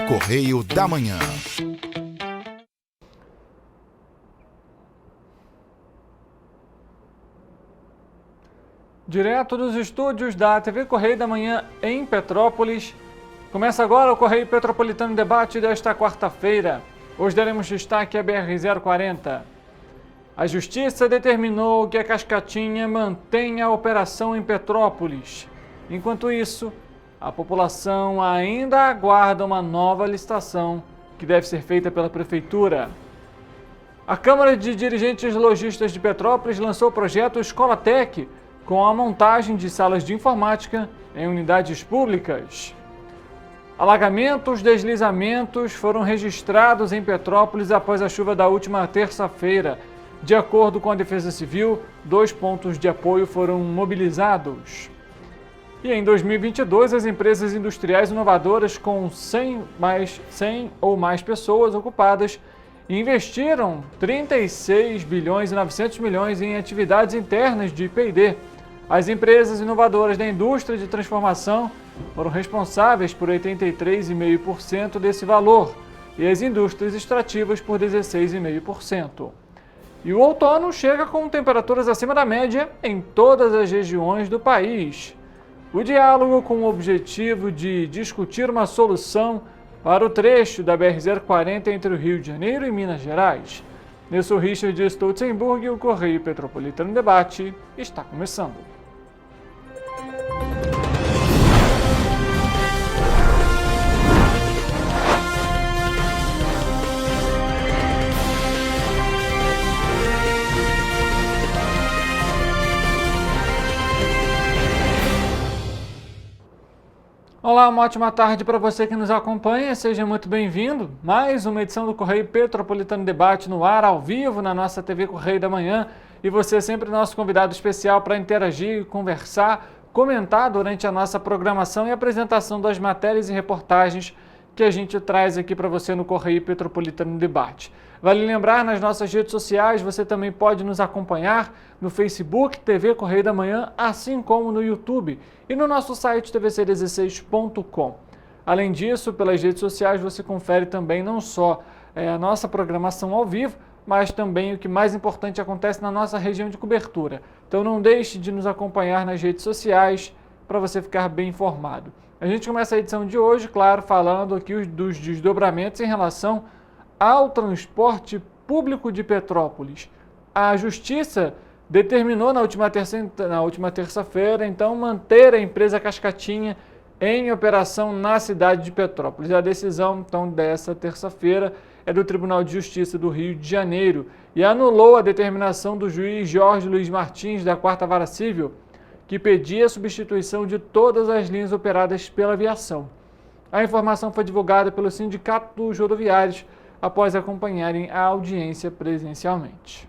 Correio da Manhã. Direto dos estúdios da TV Correio da Manhã em Petrópolis, começa agora o Correio Petropolitano Debate desta quarta-feira. Hoje daremos destaque à BR-040. A Justiça determinou que a Cascatinha mantenha a operação em Petrópolis. Enquanto isso, a população ainda aguarda uma nova licitação que deve ser feita pela Prefeitura. A Câmara de Dirigentes Lojistas de Petrópolis lançou o projeto Escola Tech, com a montagem de salas de informática em unidades públicas. Alagamentos, deslizamentos foram registrados em Petrópolis após a chuva da última terça-feira. De acordo com a Defesa Civil, 2 pontos de apoio foram mobilizados. E em 2022, as empresas industriais inovadoras com 100 ou mais pessoas ocupadas investiram 36 bilhões e 900 milhões em atividades internas de P&D. As empresas inovadoras da indústria de transformação foram responsáveis por 83,5% desse valor e as indústrias extrativas por 16,5%. E o outono chega com temperaturas acima da média em todas as regiões do país. O diálogo com o objetivo de discutir uma solução para o trecho da BR-040 entre o Rio de Janeiro e Minas Gerais. Eu sou Richard Stolzenburg e o Correio Petropolitano Debate está começando. Olá, uma ótima tarde para você que nos acompanha, seja muito bem-vindo. Mais uma edição do Correio Petropolitano Debate no ar, ao vivo, na nossa TV Correio da Manhã. E você é sempre nosso convidado especial para interagir, conversar, comentar durante a nossa programação e apresentação das matérias e reportagens que a gente traz aqui para você no Correio Petropolitano Debate. Vale lembrar, nas nossas redes sociais, você também pode nos acompanhar no Facebook, TV Correio da Manhã, assim como no YouTube e no nosso site tvc16.com. Além disso, pelas redes sociais você confere também não só a nossa programação ao vivo, mas também o que mais importante acontece na nossa região de cobertura. Então não deixe de nos acompanhar nas redes sociais para você ficar bem informado. A gente começa a edição de hoje, claro, falando aqui dos desdobramentos em relação ao transporte público de Petrópolis. A Justiça determinou na última terça-feira, então, manter a empresa Cascatinha em operação na cidade de Petrópolis. A decisão, então, dessa terça-feira é do Tribunal de Justiça do Rio de Janeiro e anulou a determinação do juiz Jorge Luiz Martins, da 4ª Vara Civil, que pedia a substituição de todas as linhas operadas pela aviação. A informação foi divulgada pelo Sindicato dos Rodoviários após acompanharem a audiência presencialmente.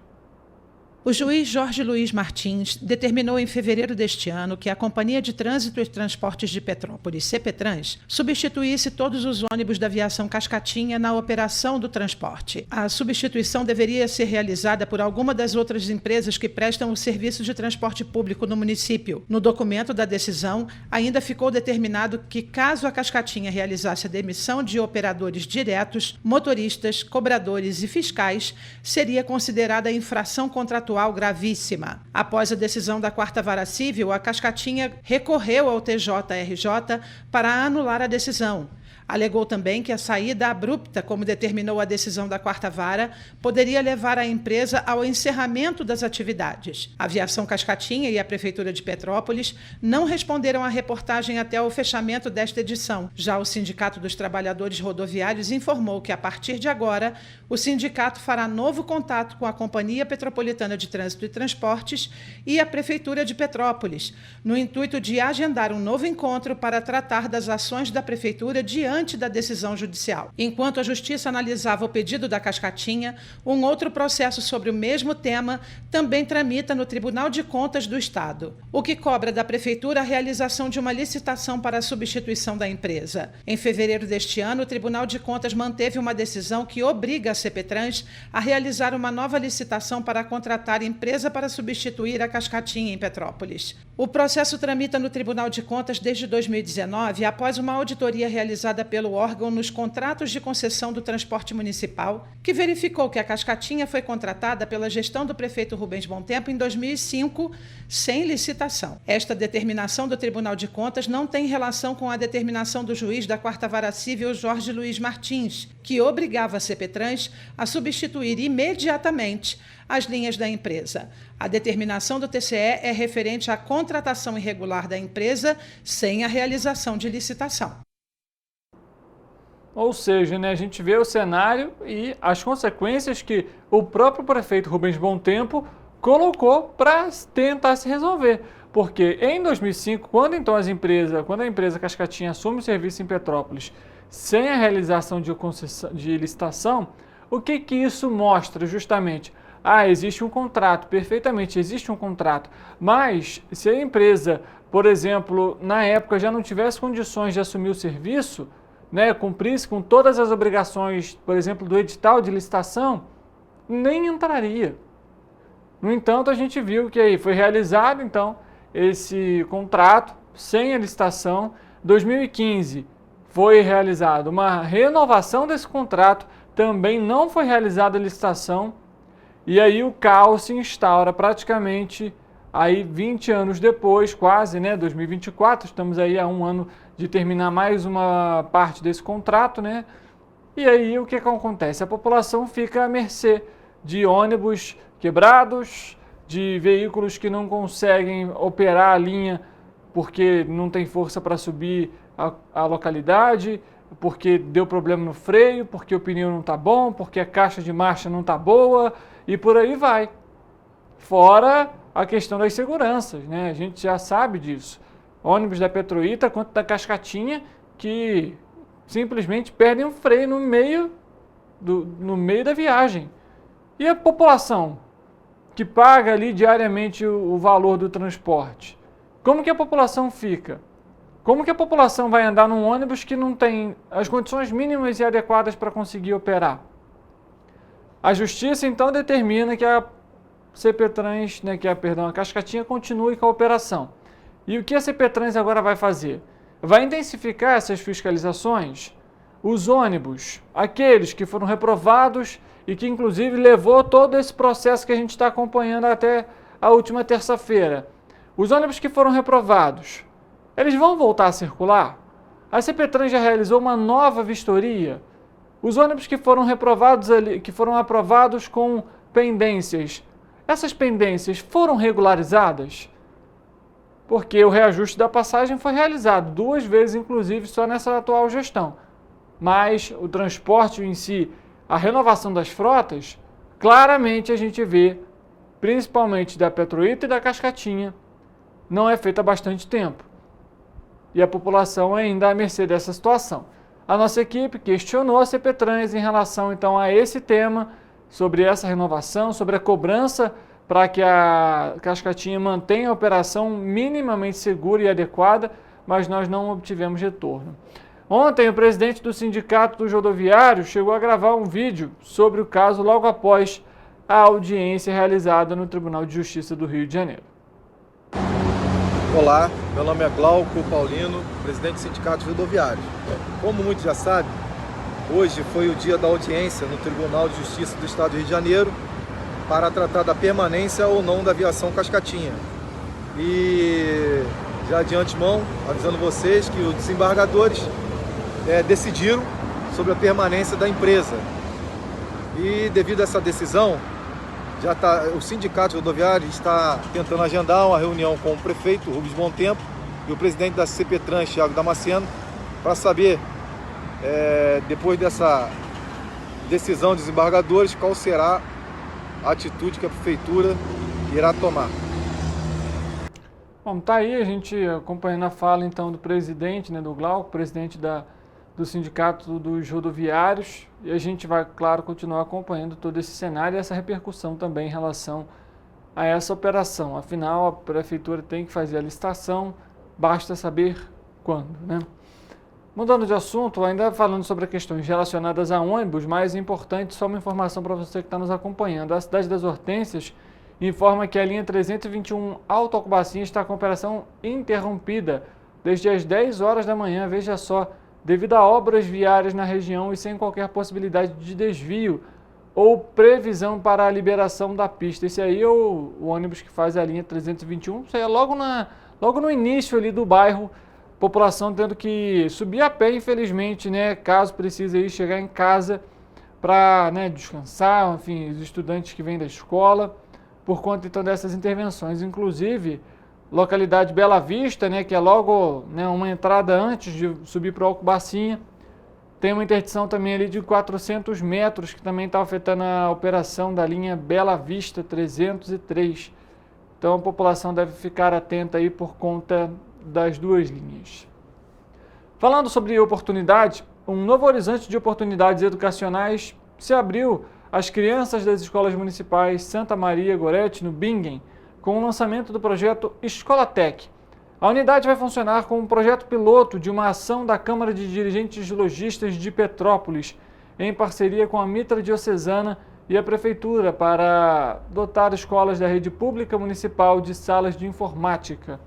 O juiz Jorge Luiz Martins determinou em fevereiro deste ano que a Companhia de Trânsito e Transportes de Petrópolis, CPTrans, substituísse todos os ônibus da aviação Cascatinha na operação do transporte. A substituição deveria ser realizada por alguma das outras empresas que prestam o serviço de transporte público no município. No documento da decisão, ainda ficou determinado que, caso a Cascatinha realizasse a demissão de operadores diretos, motoristas, cobradores e fiscais, seria considerada infração contratual gravíssima. Após a decisão da 4ª Vara Civil, a Cascatinha recorreu ao TJRJ para anular a decisão. Alegou também que a saída abrupta, como determinou a decisão da 4ª Vara, poderia levar a empresa ao encerramento das atividades. A Aviação Cascatinha e a Prefeitura de Petrópolis não responderam à reportagem até o fechamento desta edição. Já o Sindicato dos Trabalhadores Rodoviários informou que, a partir de agora, o sindicato fará novo contato com a Companhia Petropolitana de Trânsito e Transportes e a Prefeitura de Petrópolis, no intuito de agendar um novo encontro para tratar das ações da Prefeitura diante da decisão judicial. Enquanto a Justiça analisava o pedido da Cascatinha, um outro processo sobre o mesmo tema também tramita no Tribunal de Contas do Estado, o que cobra da Prefeitura a realização de uma licitação para a substituição da empresa. Em fevereiro deste ano, o Tribunal de Contas manteve uma decisão que obriga a CPTrans a realizar uma nova licitação para contratar empresa para substituir a Cascatinha em Petrópolis. O processo tramita no Tribunal de Contas desde 2019, após uma auditoria realizada pelo órgão nos contratos de concessão do transporte municipal, que verificou que a Cascatinha foi contratada pela gestão do prefeito Rubens Bom Tempo em 2005, sem licitação. Esta determinação do Tribunal de Contas não tem relação com a determinação do juiz da 4ª Vara Civil, Jorge Luiz Martins, que obrigava a CPTrans a substituir imediatamente as linhas da empresa. A determinação do TCE é referente à contratação irregular da empresa sem a realização de licitação. Ou seja, né, a gente vê o cenário e as consequências que o próprio prefeito Rubens Bom Tempo colocou para tentar se resolver. Porque em 2005, quando a empresa Cascatinha assume o serviço em Petrópolis sem a realização de licitação, o que isso mostra justamente? Existe um contrato, perfeitamente, existe um contrato, mas se a empresa, por exemplo, na época já não tivesse condições de assumir o serviço, né, cumprisse com todas as obrigações, por exemplo, do edital de licitação, nem entraria. No entanto, a gente viu que aí foi realizado, então, esse contrato sem a licitação. 2015 foi realizada uma renovação desse contrato, também não foi realizada a licitação, e aí o caos se instaura praticamente aí 20 anos depois, quase, né, 2024, estamos aí a um ano de terminar mais uma parte desse contrato, né? E aí o que acontece? A população fica à mercê de ônibus quebrados, de veículos que não conseguem operar a linha porque não tem força para subir a localidade, porque deu problema no freio, porque o pneu não está bom, porque a caixa de marcha não está boa e por aí vai. Fora a questão das seguranças, né? A gente já sabe disso. Ônibus da Petroita quanto da Cascatinha que simplesmente perdem o freio no meio da viagem. E a população que paga ali diariamente o valor do transporte? Como que a população fica? Como que a população vai andar num ônibus que não tem as condições mínimas e adequadas para conseguir operar? A justiça então determina que a CPTrans, né, a Cascatinha continue com a operação. E o que a CPTrans agora vai fazer? Vai intensificar essas fiscalizações? Os ônibus, aqueles que foram reprovados e que inclusive levou todo esse processo que a gente está acompanhando até a última terça-feira. Os ônibus que foram reprovados, eles vão voltar a circular? A CPTrans já realizou uma nova vistoria? Os ônibus que foram reprovados ali, que foram aprovados com pendências, essas pendências foram regularizadas? Porque o reajuste da passagem foi realizado 2 vezes, inclusive, só nessa atual gestão. Mas o transporte em si, a renovação das frotas, claramente a gente vê, principalmente da Petroita e da Cascatinha, não é feita há bastante tempo. E a população é ainda à mercê dessa situação. A nossa equipe questionou a CPTrans em relação então a esse tema, sobre essa renovação, sobre a cobrança para que a Cascatinha mantenha a operação minimamente segura e adequada, mas nós não obtivemos retorno. Ontem, o presidente do Sindicato dos Rodoviários chegou a gravar um vídeo sobre o caso logo após a audiência realizada no Tribunal de Justiça do Rio de Janeiro. Olá, meu nome é Glauco Paulino, presidente do Sindicato dos Rodoviários. Como muitos já sabem, hoje foi o dia da audiência no Tribunal de Justiça do Estado do Rio de Janeiro para tratar da permanência ou não da aviação Cascatinha. E já de antemão, avisando vocês que os desembargadores decidiram sobre a permanência da empresa. E devido a essa decisão, o Sindicato Rodoviário está tentando agendar uma reunião com o prefeito Rubens Bom Tempo e o presidente da CPTrans, Thiago Damasceno, para saber, depois dessa decisão dos desembargadores, qual será a atitude que a prefeitura irá tomar. Bom, tá aí a gente acompanhando a fala então do presidente, né, do Glauco, presidente do Sindicato dos Rodoviários, e a gente vai, claro, continuar acompanhando todo esse cenário e essa repercussão também em relação a essa operação. Afinal, a prefeitura tem que fazer a licitação, basta saber quando, né? Mudando de assunto, ainda falando sobre questões relacionadas a ônibus, mais importante, só uma informação para você que está nos acompanhando. A cidade das Hortênsias informa que a linha 321 Alto Alcobacinha está com operação interrompida desde as 10 horas da manhã, veja só, devido a obras viárias na região e sem qualquer possibilidade de desvio ou previsão para a liberação da pista. Esse aí é o ônibus que faz a linha 321, isso aí é logo no início ali do bairro, população tendo que subir a pé, infelizmente, né, caso precise aí chegar em casa para, né, descansar, enfim, os estudantes que vêm da escola, por conta então dessas intervenções. Inclusive, localidade Bela Vista, né, que é logo, né, uma entrada antes de subir para o Alcobacinha, tem uma interdição também ali de 400 metros, que também está afetando a operação da linha Bela Vista 303. Então a população deve ficar atenta aí por conta das duas linhas. Falando sobre oportunidade, um novo horizonte de oportunidades educacionais se abriu às crianças das escolas municipais Santa Maria Gorete, no Bingen, com o lançamento do projeto Escola Tech. A unidade vai funcionar como um projeto piloto de uma ação da Câmara de Dirigentes Lojistas de Petrópolis, em parceria com a Mitra Diocesana e a Prefeitura, para dotar escolas da rede pública municipal de salas de informática.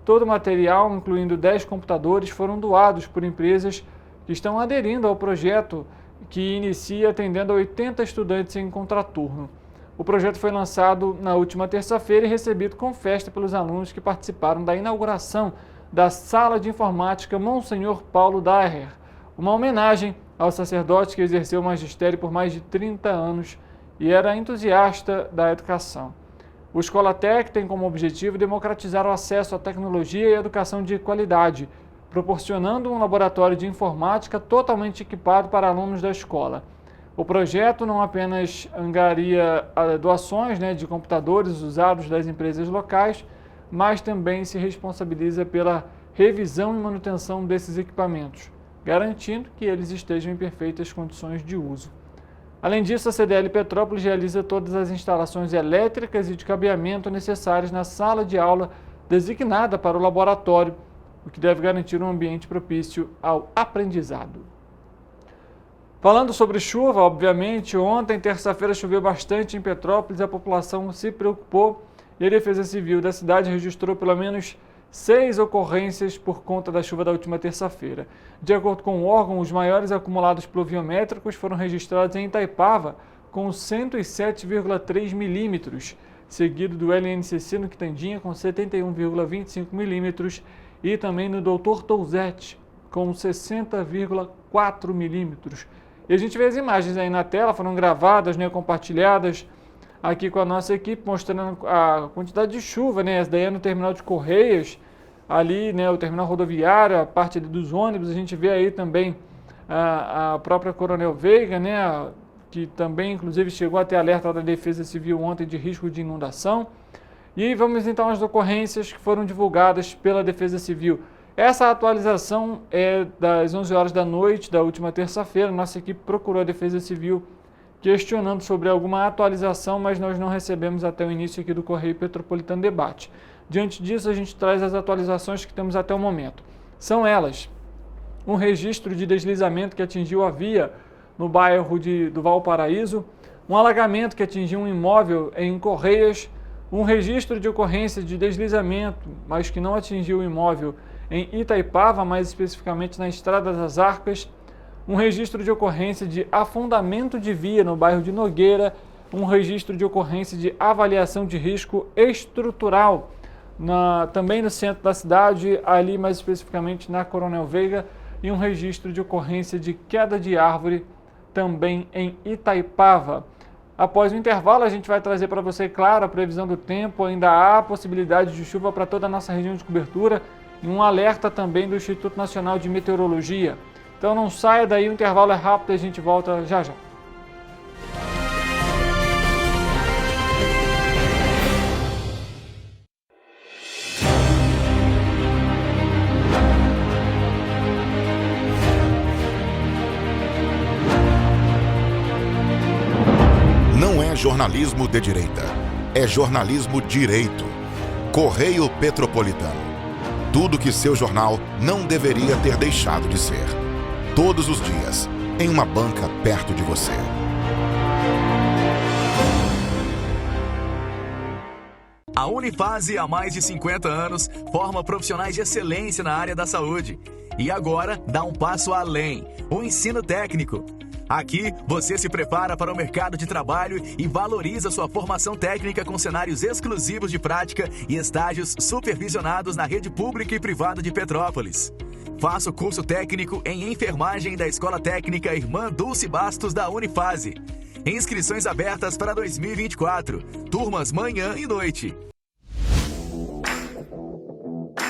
Todo o material, incluindo 10 computadores, foram doados por empresas que estão aderindo ao projeto, que inicia atendendo a 80 estudantes em contraturno. O projeto foi lançado na última terça-feira e recebido com festa pelos alunos que participaram da inauguração da Sala de Informática Monsenhor Paulo Daher, uma homenagem ao sacerdote que exerceu o magistério por mais de 30 anos e era entusiasta da educação. O Escola Tech tem como objetivo democratizar o acesso à tecnologia e à educação de qualidade, proporcionando um laboratório de informática totalmente equipado para alunos da escola. O projeto não apenas angaria doações, né, de computadores usados das empresas locais, mas também se responsabiliza pela revisão e manutenção desses equipamentos, garantindo que eles estejam em perfeitas condições de uso. Além disso, a CDL Petrópolis realiza todas as instalações elétricas e de cabeamento necessárias na sala de aula designada para o laboratório, o que deve garantir um ambiente propício ao aprendizado. Falando sobre chuva, obviamente, ontem, terça-feira, choveu bastante em Petrópolis, a população se preocupou e a Defesa Civil da cidade registrou pelo menos 6 ocorrências por conta da chuva da última terça-feira. De acordo com o órgão, os maiores acumulados pluviométricos foram registrados em Itaipava, com 107,3 milímetros, seguido do LNCC no Quitandinha, com 71,25 milímetros, e também no Doutor Touzete, com 60,4 milímetros. E a gente vê as imagens aí na tela, foram gravadas, né, compartilhadas aqui com a nossa equipe, mostrando a quantidade de chuva, né? Essa daí é no terminal de Correias, ali, né, o terminal rodoviário, a parte dos ônibus. A gente vê aí também a própria Coronel Veiga, né, que também, inclusive, chegou a ter alerta da Defesa Civil ontem de risco de inundação. E vamos então às ocorrências que foram divulgadas pela Defesa Civil. Essa atualização é das 11 horas da noite da última terça-feira. Nossa equipe procurou a Defesa Civil questionando sobre alguma atualização, mas nós não recebemos até o início aqui do Correio Petropolitano Debate. Diante disso, a gente traz as atualizações que temos até o momento. São elas: um registro de deslizamento que atingiu a via no bairro do Valparaíso, um alagamento que atingiu um imóvel em Correias, um registro de ocorrência de deslizamento, mas que não atingiu o imóvel em Itaipava, mais especificamente na Estrada das Arcas, um registro de ocorrência de afundamento de via no bairro de Nogueira, um registro de ocorrência de avaliação de risco estrutural também no centro da cidade, ali mais especificamente na Coronel Veiga, e um registro de ocorrência de queda de árvore também em Itaipava. Após o intervalo, a gente vai trazer para você, claro, a previsão do tempo. Ainda há possibilidade de chuva para toda a nossa região de cobertura e um alerta também do Instituto Nacional de Meteorologia. Então não saia daí, o intervalo é rápido e a gente volta já já. Não é jornalismo de direita, é jornalismo direito. Correio Petropolitano. Tudo que seu jornal não deveria ter deixado de ser. Todos os dias, em uma banca perto de você. A Unifase, há mais de 50 anos, forma profissionais de excelência na área da saúde. E agora dá um passo além, o ensino técnico. Aqui, você se prepara para o mercado de trabalho e valoriza sua formação técnica com cenários exclusivos de prática e estágios supervisionados na rede pública e privada de Petrópolis. Faça o curso técnico em enfermagem da Escola Técnica Irmã Dulce Bastos da Unifase. Inscrições abertas para 2024. Turmas manhã e noite.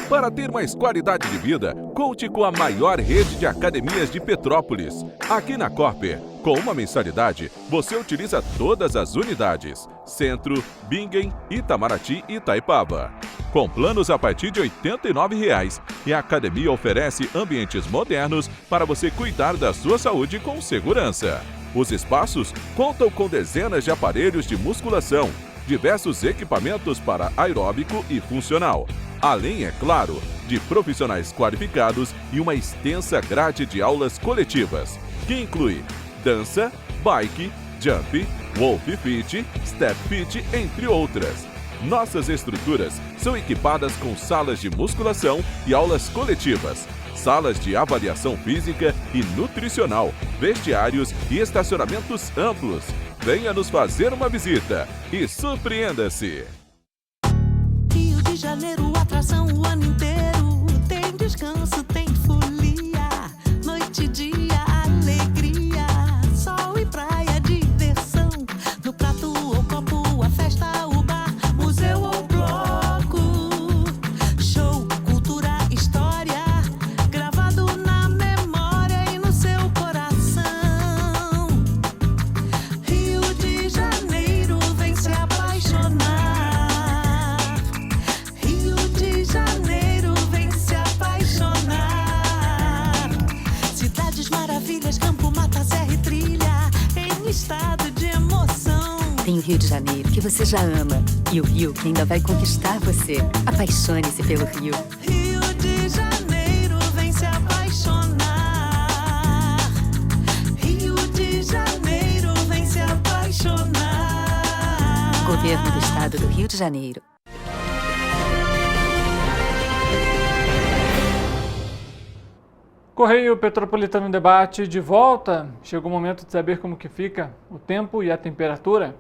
Para ter mais qualidade de vida, conte com a maior rede de academias de Petrópolis. Aqui na Corper, com uma mensalidade, você utiliza todas as unidades: Centro, Bingen, Itamaraty e Itaipava. Com planos a partir de R$ 89,00, e a academia oferece ambientes modernos para você cuidar da sua saúde com segurança. Os espaços contam com dezenas de aparelhos de musculação, diversos equipamentos para aeróbico e funcional. Além, é claro, de profissionais qualificados e uma extensa grade de aulas coletivas, que inclui dança, bike, jump, wolf fit, step fit, entre outras. Nossas estruturas são equipadas com salas de musculação e aulas coletivas, salas de avaliação física e nutricional, vestiários e estacionamentos amplos. Venha nos fazer uma visita e surpreenda-se! Rio de Janeiro, atração o ano inteiro. Tem descanso, tem folia, noite e dia, alegria, sol e praia, diversão. No prato ou copo, a festa, o bar, museu ou bloco. Show, cultura, história, gravado na memória e no seu coração. Rio de Janeiro, vem se apaixonar. Campo, mata, serra e trilha, em estado de emoção. Tem o Rio de Janeiro, que você já ama, e o Rio, que ainda vai conquistar você. Apaixone-se pelo Rio. Rio de Janeiro, vem se apaixonar. Rio de Janeiro, vem se apaixonar. Governo do Estado do Rio de Janeiro. Correio Petropolitano Debate de volta. Chegou o momento de saber como que fica o tempo e a temperatura.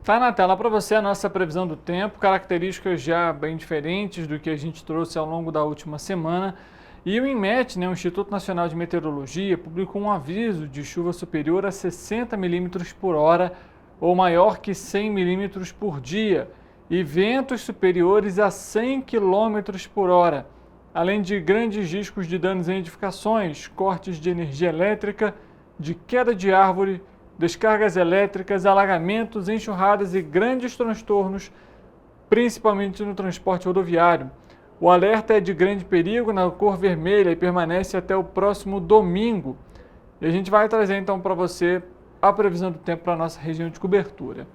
Tá na tela para você a nossa previsão do tempo, características já bem diferentes do que a gente trouxe ao longo da última semana. E o INMET, o Instituto Nacional de Meteorologia, publicou um aviso de chuva superior a 60 milímetros por hora ou maior que 100 milímetros por dia e ventos superiores a 100 quilômetros por hora, além de grandes riscos de danos em edificações, cortes de energia elétrica, de queda de árvore, descargas elétricas, alagamentos, enxurradas e grandes transtornos, principalmente no transporte rodoviário. O alerta é de grande perigo na cor vermelha e permanece até o próximo domingo. E a gente vai trazer então para você a previsão do tempo para a nossa região de cobertura.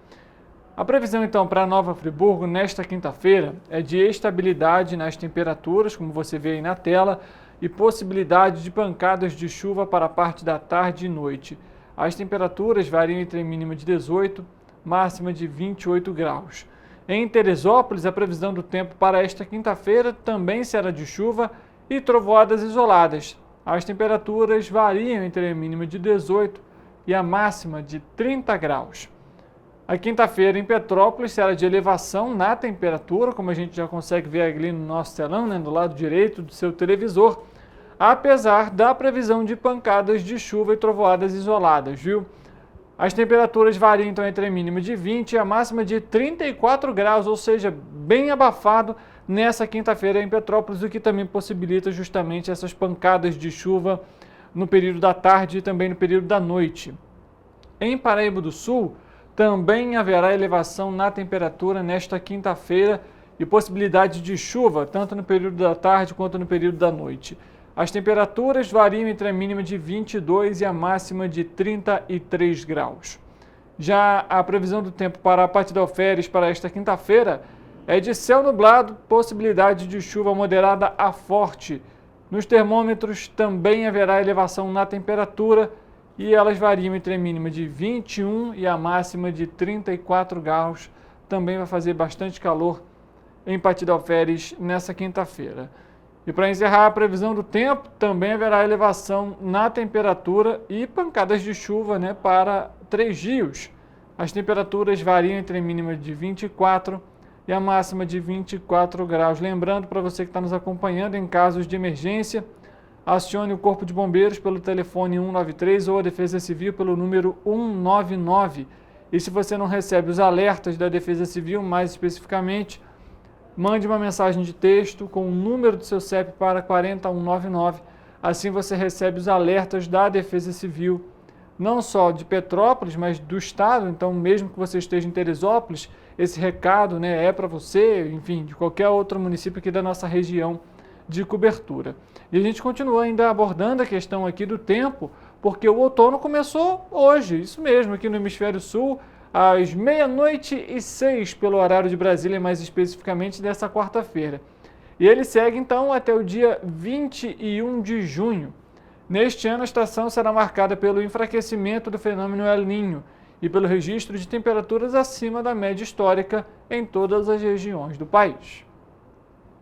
A previsão então para Nova Friburgo nesta quinta-feira é de estabilidade nas temperaturas, como você vê aí na tela, e possibilidade de pancadas de chuva para a parte da tarde e noite. As temperaturas variam entre a mínima de 18, máxima de 28 graus. Em Teresópolis, a previsão do tempo para esta quinta-feira também será de chuva e trovoadas isoladas. As temperaturas variam entre a mínima de 18 e a máxima de 30 graus. A quinta-feira em Petrópolis será de elevação na temperatura, como a gente já consegue ver ali no nosso telão, do lado direito do seu televisor, apesar da previsão de pancadas de chuva e trovoadas isoladas, viu? As temperaturas variam então entre a mínima de 20 e a máxima de 34 graus, ou seja, bem abafado nessa quinta-feira em Petrópolis, o que também possibilita justamente essas pancadas de chuva no período da tarde e também no período da noite. Em Paraíba do Sul, também haverá elevação na temperatura nesta quinta-feira e possibilidade de chuva, tanto no período da tarde quanto no período da noite. As temperaturas variam entre a mínima de 22 e a máxima de 33 graus. Já a previsão do tempo para a Patidalferes para esta quinta-feira é de céu nublado, possibilidade de chuva moderada a forte. Nos termômetros também haverá elevação na temperatura e elas variam entre a mínima de 21 e a máxima de 34 graus. Também vai fazer bastante calor em Pati de Alferes nessa quinta-feira. E para encerrar a previsão do tempo, também haverá elevação na temperatura e pancadas de chuva, né, para 3 dias. As temperaturas variam entre a mínima de 24 e a máxima de 24 graus. Lembrando para você que está nos acompanhando, em casos de emergência, acione o Corpo de Bombeiros pelo telefone 193 ou a Defesa Civil pelo número 199. E se você não recebe os alertas da Defesa Civil, mais especificamente, mande uma mensagem de texto com o número do seu CEP para 40199. Assim você recebe os alertas da Defesa Civil, não só de Petrópolis, mas do estado. Então, mesmo que você esteja em Teresópolis, esse recado, né, é para você, enfim, de qualquer outro município aqui da nossa região de cobertura. E a gente continua ainda abordando a questão aqui do tempo, porque o outono começou hoje, isso mesmo, aqui no Hemisfério Sul, às 00h06 pelo horário de Brasília, mais especificamente dessa quarta-feira. E ele segue então até o dia 21 de junho. Neste ano a estação será marcada pelo enfraquecimento do fenômeno El Niño e pelo registro de temperaturas acima da média histórica em todas as regiões do país.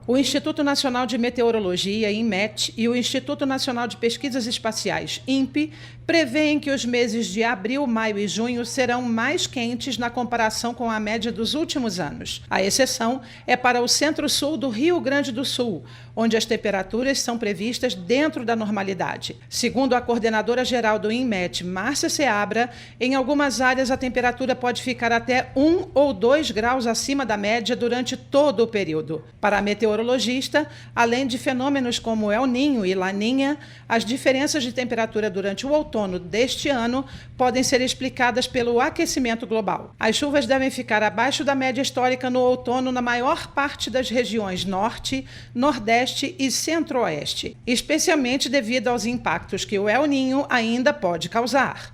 O Instituto Nacional de Meteorologia, INMET, e o Instituto Nacional de Pesquisas Espaciais, INPE, prevêem que os meses de abril, maio e junho serão mais quentes na comparação com a média dos últimos anos. A exceção é para o centro-sul do Rio Grande do Sul, onde as temperaturas são previstas dentro da normalidade. Segundo a coordenadora-geral do INMET, Márcia Seabra, em algumas áreas a temperatura pode ficar até 1 ou 2 graus acima da média durante todo o período. Para a meteorologista, além de fenômenos como El Niño e Laninha, as diferenças de temperatura durante o outono deste ano podem ser explicadas pelo aquecimento global. As chuvas devem ficar abaixo da média histórica no outono na maior parte das regiões norte, nordeste e centro-oeste, especialmente devido aos impactos que o El Niño ainda pode causar.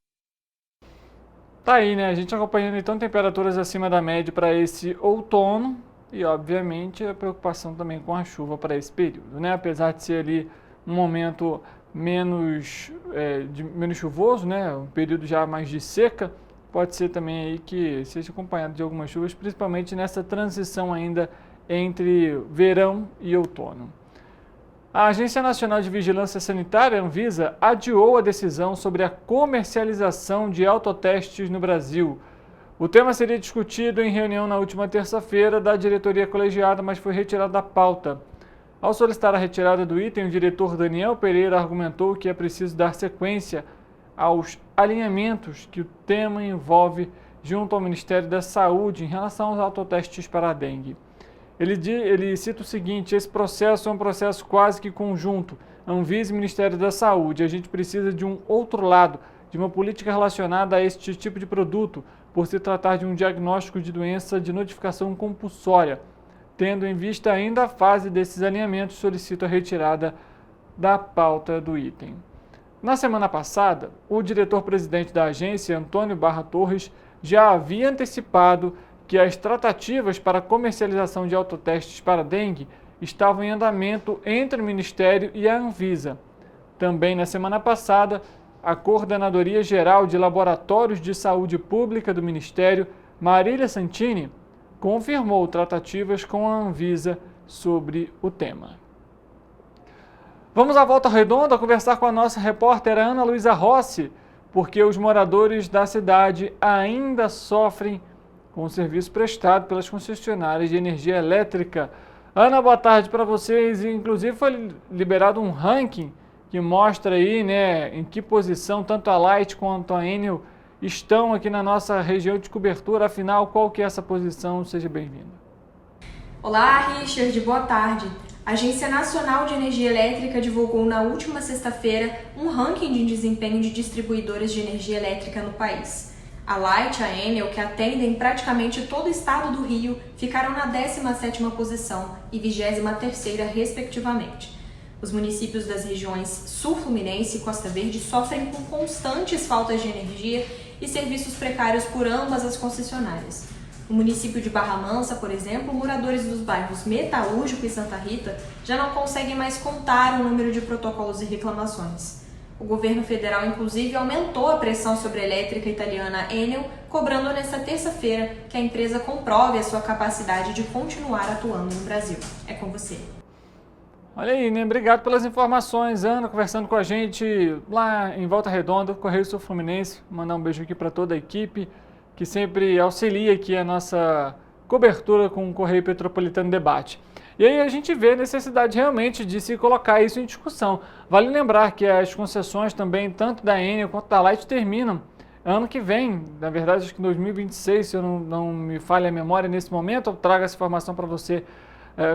Tá aí, né? A gente acompanhando então temperaturas acima da média para esse outono e, obviamente, a preocupação também com a chuva para esse período, né? Apesar de ser ali um momento menos chuvoso, né? Um período já mais de seca, pode ser também aí que seja acompanhado de algumas chuvas, principalmente nessa transição ainda entre verão e outono. A Agência Nacional de Vigilância Sanitária, Anvisa, adiou a decisão sobre a comercialização de autotestes no Brasil. O tema seria discutido em reunião na última terça-feira da diretoria colegiada, mas foi retirado da pauta. Ao solicitar a retirada do item, o diretor Daniel Pereira argumentou que é preciso dar sequência aos alinhamentos que o tema envolve junto ao Ministério da Saúde em relação aos autotestes para a dengue. Ele cita o seguinte: esse processo é um processo quase que conjunto, Anvisa e Ministério da Saúde. A gente precisa de um outro lado, de uma política relacionada a este tipo de produto, por se tratar de um diagnóstico de doença de notificação compulsória. Tendo em vista ainda a fase desses alinhamentos, solicito a retirada da pauta do item. Na semana passada, o diretor-presidente da agência, Antônio Barra Torres, já havia antecipado que as tratativas para a comercialização de autotestes para dengue estavam em andamento entre o Ministério e a Anvisa. Também na semana passada, a Coordenadoria Geral de Laboratórios de Saúde Pública do Ministério, Marília Santini, confirmou tratativas com a Anvisa sobre o tema. Vamos à Volta Redonda conversar com a nossa repórter Ana Luísa Rossi, porque os moradores da cidade ainda sofrem com o serviço prestado pelas concessionárias de energia elétrica. Ana, boa tarde para vocês. Inclusive foi liberado um ranking que mostra aí, né, em que posição tanto a Light quanto a Enel estão aqui na nossa região de cobertura. Afinal, qual que é essa posição? Seja bem-vindo. Olá, Richard, boa tarde. A Agência Nacional de Energia Elétrica divulgou na última sexta-feira um ranking de desempenho de distribuidoras de energia elétrica no país. A Light e a Enel, que atendem praticamente todo o estado do Rio, ficaram na 17ª posição e 23ª, respectivamente. Os municípios das regiões Sul Fluminense e Costa Verde sofrem com constantes faltas de energia e serviços precários por ambas as concessionárias. No município de Barra Mansa, por exemplo, moradores dos bairros Metalúrgico e Santa Rita já não conseguem mais contar o número de protocolos e reclamações. O governo federal, inclusive, aumentou a pressão sobre a elétrica italiana Enel, cobrando nesta terça-feira que a empresa comprove a sua capacidade de continuar atuando no Brasil. É com você. Olha aí, né? Obrigado pelas informações, Ana, conversando com a gente lá em Volta Redonda, Correio Sul Fluminense. Mandar um beijo aqui para toda a equipe que sempre auxilia aqui a nossa cobertura com o Correio Petropolitano Debate. E aí a gente vê a necessidade realmente de se colocar isso em discussão. Vale lembrar que as concessões também, tanto da Enel quanto da Light, terminam ano que vem. Na verdade, acho que em 2026, se eu não me falha a memória nesse momento, eu trago essa informação para você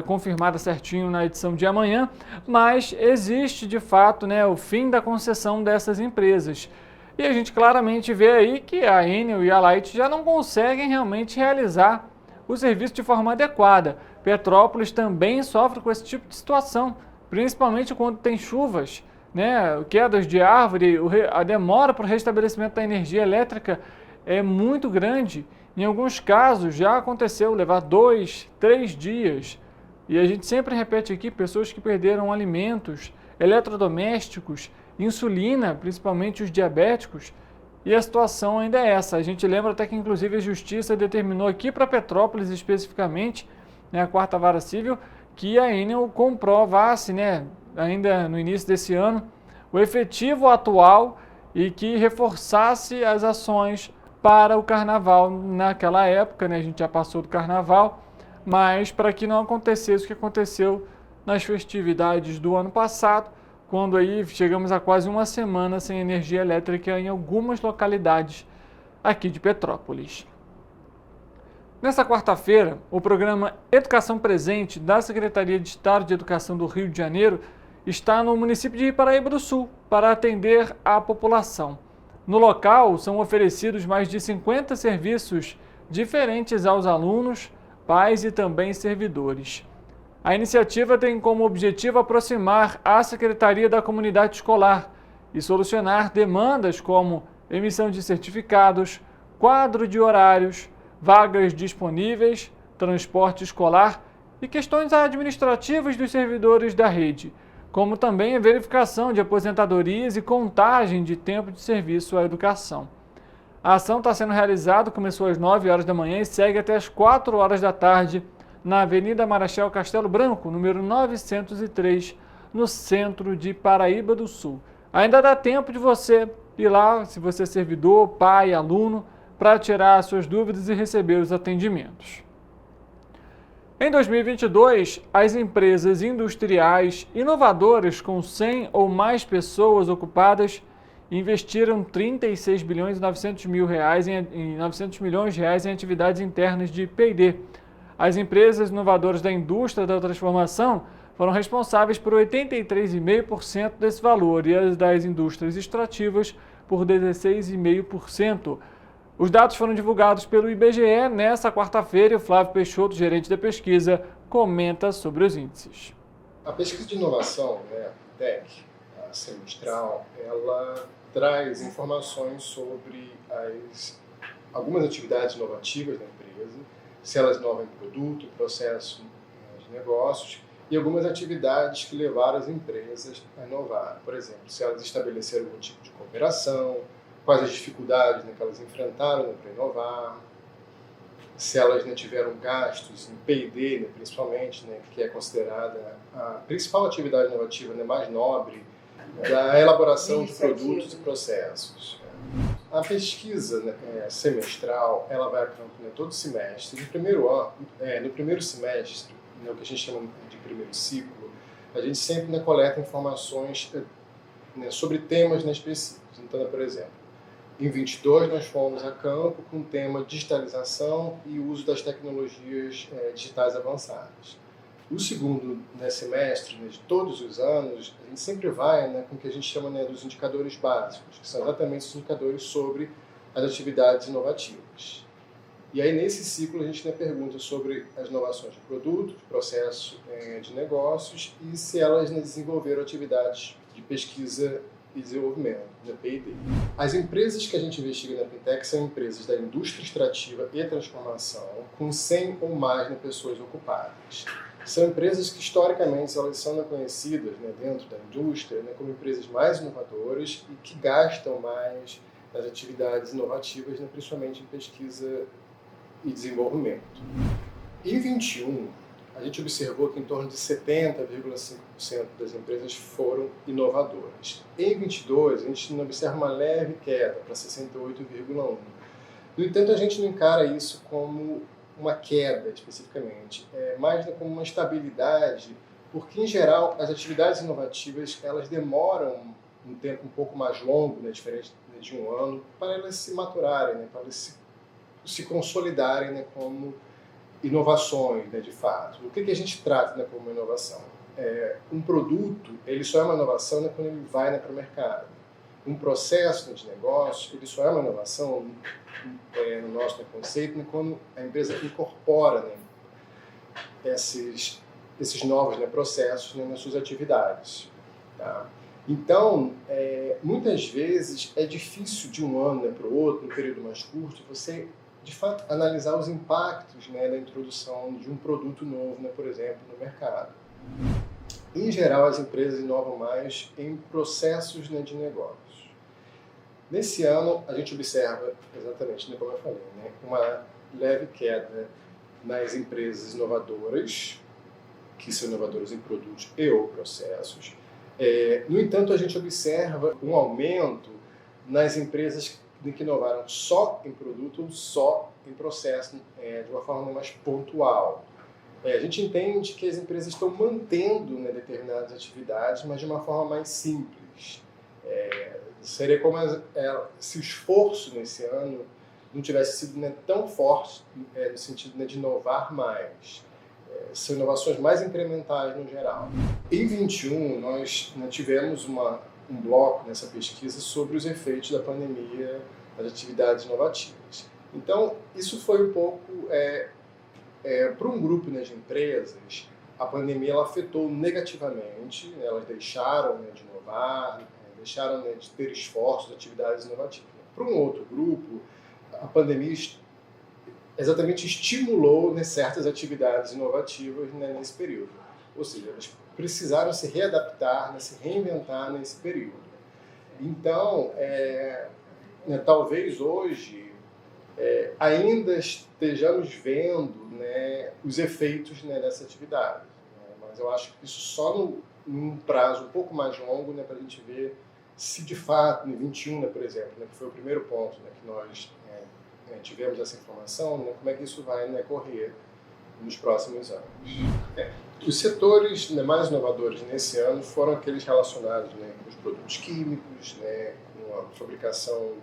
confirmada certinho na edição de amanhã. Mas existe, de fato, né, o fim da concessão dessas empresas. E a gente claramente vê aí que a Enel e a Light já não conseguem realmente realizar o serviço de forma adequada. Petrópolis também sofre com esse tipo de situação, principalmente quando tem chuvas, né, quedas de árvore, a demora para o restabelecimento da energia elétrica é muito grande. Em alguns casos já aconteceu levar 2, 3 dias. E a gente sempre repete aqui, pessoas que perderam alimentos, eletrodomésticos, insulina, principalmente os diabéticos, e a situação ainda é essa. A gente lembra até que, inclusive, a Justiça determinou aqui para Petrópolis, especificamente, né, a 4ª Vara Civil, que a Enel comprovasse, né, ainda no início desse ano, o efetivo atual e que reforçasse as ações para o Carnaval naquela época, né, a gente já passou do Carnaval, mas para que não acontecesse o que aconteceu nas festividades do ano passado, quando aí chegamos a quase uma semana sem energia elétrica em algumas localidades aqui de Petrópolis. Nesta quarta-feira, o programa Educação Presente da Secretaria de Estado de Educação do Rio de Janeiro está no município de Paraíba do Sul para atender a população. No local, são oferecidos mais de 50 serviços diferentes aos alunos, pais e também servidores. A iniciativa tem como objetivo aproximar a Secretaria da comunidade escolar e solucionar demandas como emissão de certificados, quadro de horários, vagas disponíveis, transporte escolar e questões administrativas dos servidores da rede, como também a verificação de aposentadorias e contagem de tempo de serviço à educação. A ação está sendo realizada, começou às 9 horas da manhã e segue até às 4 horas da tarde, na Avenida Marechal Castelo Branco, número 903, no centro de Paraíba do Sul. Ainda dá tempo de você ir lá, se você é servidor, pai, aluno, para tirar suas dúvidas e receber os atendimentos. Em 2022, as empresas industriais inovadoras com 100 ou mais pessoas ocupadas investiram 36 bilhões e 900 milhões de reais em atividades internas de P&D. As empresas inovadoras da indústria da transformação foram responsáveis por 83,5% desse valor e as das indústrias extrativas por 16,5%. Os dados foram divulgados pelo IBGE nesta quarta-feira e o Flávio Peixoto, gerente da pesquisa, comenta sobre os índices. A pesquisa de inovação, né, a PEC, a semestral, ela traz informações sobre algumas atividades inovativas da empresa, se elas inovam em produto, processo de negócios e algumas atividades que levaram as empresas a inovar. Por exemplo, se elas estabeleceram algum tipo de cooperação, quais as dificuldades, né, que elas enfrentaram, né, para inovar, se elas, né, tiveram gastos em P&D, né, principalmente, né, que é considerada a principal atividade inovativa, né, mais nobre, da elaboração de produtos e processos. A pesquisa, né, semestral, ela vai a campo, né, todo semestre. No primeiro semestre, né, o que a gente chama de primeiro ciclo, a gente sempre, né, coleta informações, né, sobre temas, né, específicos. Então, por exemplo, em 22 nós fomos a campo com o tema digitalização e uso das tecnologias digitais avançadas. O segundo, né, semestre, né, de todos os anos, a gente sempre vai, né, com o que a gente chama, né, dos indicadores básicos, que são exatamente os indicadores sobre as atividades inovativas. E aí, nesse ciclo, a gente, né, pergunta sobre as inovações de produto, de processo de negócios e se elas, né, desenvolveram atividades de pesquisa e Desenvolvimento, né, P&D. As empresas que a gente investiga na Fintech são empresas da indústria extrativa e transformação, com 100 ou mais, né, pessoas ocupadas. São empresas que, historicamente, elas são conhecidas, né, dentro da indústria, né, como empresas mais inovadoras e que gastam mais nas atividades inovativas, né, principalmente em pesquisa e desenvolvimento. Em 21, a gente observou que em torno de 70,5% das empresas foram inovadoras. Em 22, a gente observa uma leve queda para 68,1%. No entanto, a gente não encara isso como uma queda especificamente, mais como uma estabilidade, porque, em geral, as atividades inovativas elas demoram um tempo um pouco mais longo, né, diferente de um ano, para elas se maturarem, né, para elas se consolidarem, né, como inovações, né, de fato. O que a gente trata, né, como inovação? Um produto, ele só é uma inovação, né, quando ele vai, né, para o mercado. Um processo, né, de negócio, ele só é uma inovação no nosso, né, conceito, né, quando a empresa incorpora, né, esses novos, né, processos, né, nas suas atividades. Tá? Então, muitas vezes é difícil de um ano, né, para o outro, um período mais curto, você de fato analisar os impactos, né, da introdução de um produto novo, né, por exemplo, no mercado. Em geral, as empresas inovam mais em processos, né, de negócios. Nesse ano, a gente observa, exatamente, né, como eu falei, né, uma leve queda nas empresas inovadoras, que são inovadoras em produtos e ou processos. No entanto, a gente observa um aumento nas empresas que inovaram só em produto ou só em processo, de uma forma mais pontual. A gente entende que as empresas estão mantendo, né, determinadas atividades, mas de uma forma mais simples. Seria como se o esforço nesse ano não tivesse sido, né, tão forte, no sentido, né, de inovar mais. São inovações mais incrementais no geral. Em 21, nós, né, tivemos um bloco nessa pesquisa sobre os efeitos da pandemia nas atividades inovativas. Então, isso foi um pouco, para um grupo, né, de empresas, a pandemia ela afetou negativamente, né, elas deixaram, né, de inovar, deixaram, né, de ter esforços, atividades inovativas. Para um outro grupo, a pandemia exatamente estimulou, né, certas atividades inovativas, né, nesse período. Ou seja, elas precisaram se readaptar, né, se reinventar nesse período. Então, né, talvez hoje ainda estejamos vendo, né, os efeitos, né, dessa atividade. Né, mas eu acho que isso só num prazo um pouco mais longo, né, para a gente ver se de fato, em 21, né, por exemplo, né, que foi o primeiro ponto, né, que nós tivemos essa informação, né, como é que isso vai, né, correr nos próximos anos. Os setores, né, mais inovadores nesse ano foram aqueles relacionados, né, com os produtos químicos, né, com a fabricação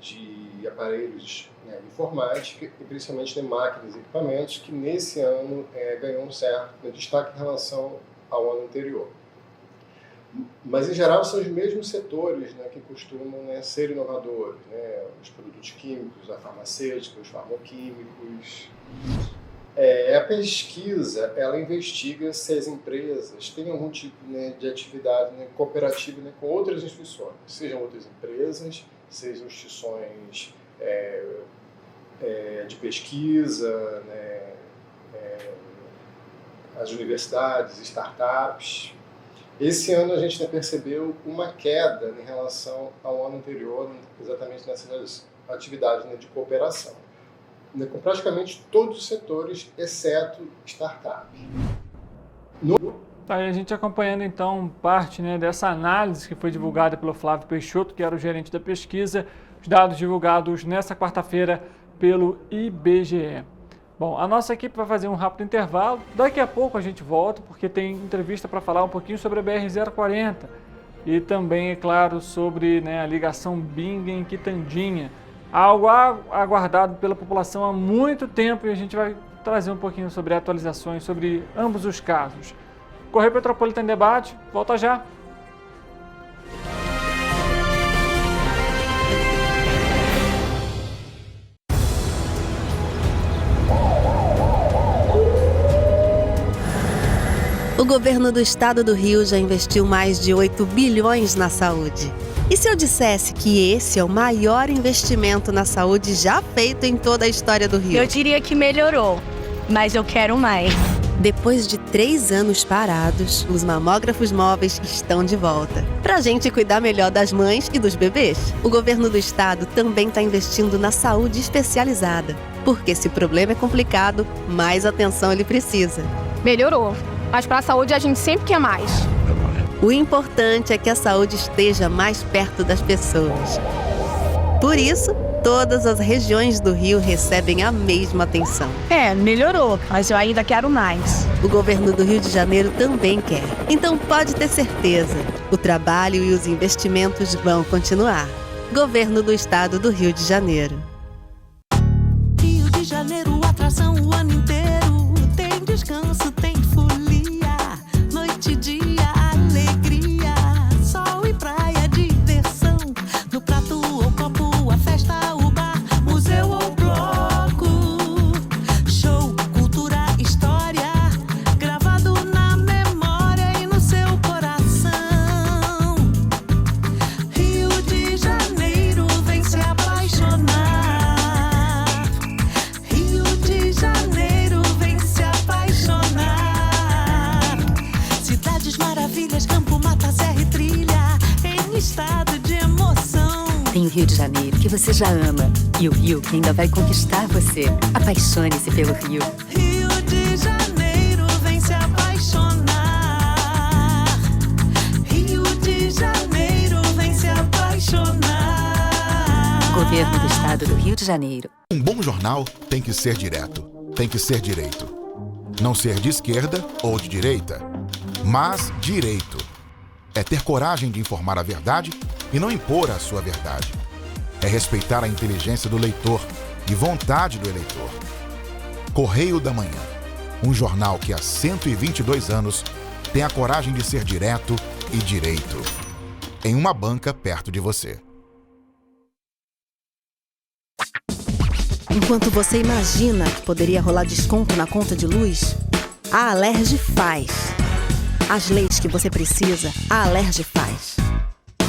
de aparelhos, né, de informática e principalmente de máquinas e equipamentos, que nesse ano ganhou um certo, né, destaque em relação ao ano anterior. Mas, em geral, são os mesmos setores, né, que costumam, né, ser inovadores, né, os produtos químicos, a farmacêutica, os farmoquímicos. A pesquisa, ela investiga se as empresas têm algum tipo, né, de atividade, né, cooperativa, né, com outras instituições, sejam outras empresas, sejam instituições de pesquisa, né, as universidades, startups. Esse ano a gente, né, percebeu uma queda em relação ao ano anterior, exatamente nessas atividades, né, de cooperação, né, com praticamente todos os setores, exceto startup. Tá aí a gente acompanhando então parte, né, dessa análise que foi divulgada pelo Flávio Peixoto, que era o gerente da pesquisa, os dados divulgados nessa quarta-feira pelo IBGE. Bom, a nossa equipe vai fazer um rápido intervalo. Daqui a pouco a gente volta, porque tem entrevista para falar um pouquinho sobre a BR-040 e também, é claro, sobre, né, a ligação Bingen-Quitandinha. Algo aguardado pela população há muito tempo e a gente vai trazer um pouquinho sobre atualizações sobre ambos os casos. Correio Petropolitano em Debate, volta já! O governo do estado do Rio já investiu mais de 8 bilhões na saúde. E se eu dissesse que esse é o maior investimento na saúde já feito em toda a história do Rio? Eu diria que melhorou, mas eu quero mais. Depois de 3 anos parados, os mamógrafos móveis estão de volta. Pra gente cuidar melhor das mães e dos bebês. O governo do estado também está investindo na saúde especializada. Porque se o problema é complicado, mais atenção ele precisa. Melhorou, mas para a saúde a gente sempre quer mais. O importante é que a saúde esteja mais perto das pessoas. Por isso, todas as regiões do Rio recebem a mesma atenção. Melhorou, mas eu ainda quero mais. O governo do Rio de Janeiro também quer. Então pode ter certeza, o trabalho e os investimentos vão continuar. Governo do Estado do Rio de Janeiro. Rio de Janeiro, atração o ano inteiro. Tem descanso, tem folia. Noite e dia, alegria. Sol e praia, diversão. No prato ou copo, a festa, o bar, museu ou bloco. Show, cultura, história. Gravado na memória e no seu coração. Rio de Janeiro, vem se apaixonar. Rio de Janeiro, vem se apaixonar. Cidades maravilhas, campo, mata, serra e trilha. Em estado de emoção. Tem o Rio de Janeiro, que você já ama. E o Rio, que ainda vai conquistar você. Apaixone-se pelo Rio. Rio de Janeiro, vem se apaixonar. Rio de Janeiro, vem se apaixonar. Governo do Estado do Rio de Janeiro. Um bom jornal tem que ser direto, tem que ser direito. Não ser de esquerda ou de direita, mas direito. É ter coragem de informar a verdade e não impor a sua verdade. É respeitar a inteligência do leitor e vontade do eleitor. Correio da Manhã, um jornal que há 122 anos tem a coragem de ser direto e direito. Em uma banca perto de você. Enquanto você imagina que poderia rolar desconto na conta de luz, a Alerj faz. As leis que você precisa, a Alerj faz.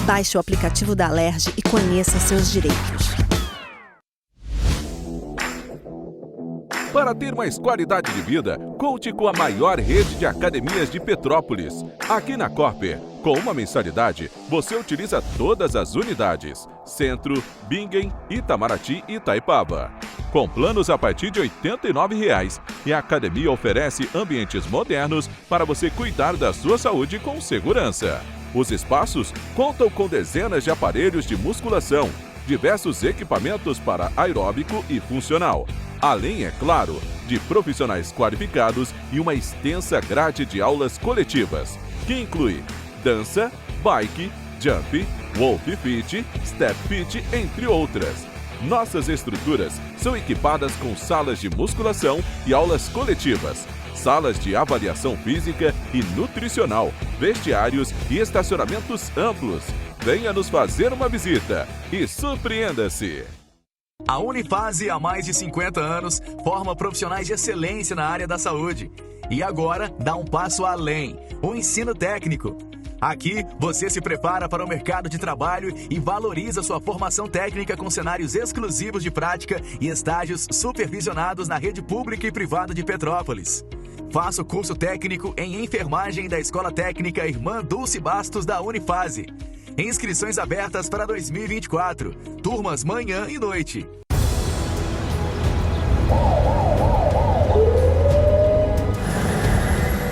Baixe o aplicativo da Alerj e conheça seus direitos. Para ter mais qualidade de vida, conte com a maior rede de academias de Petrópolis. Aqui na Copper, com uma mensalidade, você utiliza todas as unidades: Centro, Bingen, Itamaraty e Itaipava. Com planos a partir de R$ 89,00, e a academia oferece ambientes modernos para você cuidar da sua saúde com segurança. Os espaços contam com dezenas de aparelhos de musculação, diversos equipamentos para aeróbico e funcional, além, é claro, de profissionais qualificados e uma extensa grade de aulas coletivas, que inclui dança, bike, jump, wolf fit, step fit, entre outras. Nossas estruturas são equipadas com salas de musculação e aulas coletivas, salas de avaliação física e nutricional, vestiários e estacionamentos amplos. Venha nos fazer uma visita e surpreenda-se! A Unifase, há mais de 50 anos, forma profissionais de excelência na área da saúde. E agora dá um passo além: o ensino técnico. Aqui, você se prepara para o mercado de trabalho e valoriza sua formação técnica com cenários exclusivos de prática e estágios supervisionados na rede pública e privada de Petrópolis. Faça o curso técnico em enfermagem da Escola Técnica Irmã Dulce Bastos da Unifase. Inscrições abertas para 2024. Turmas manhã e noite.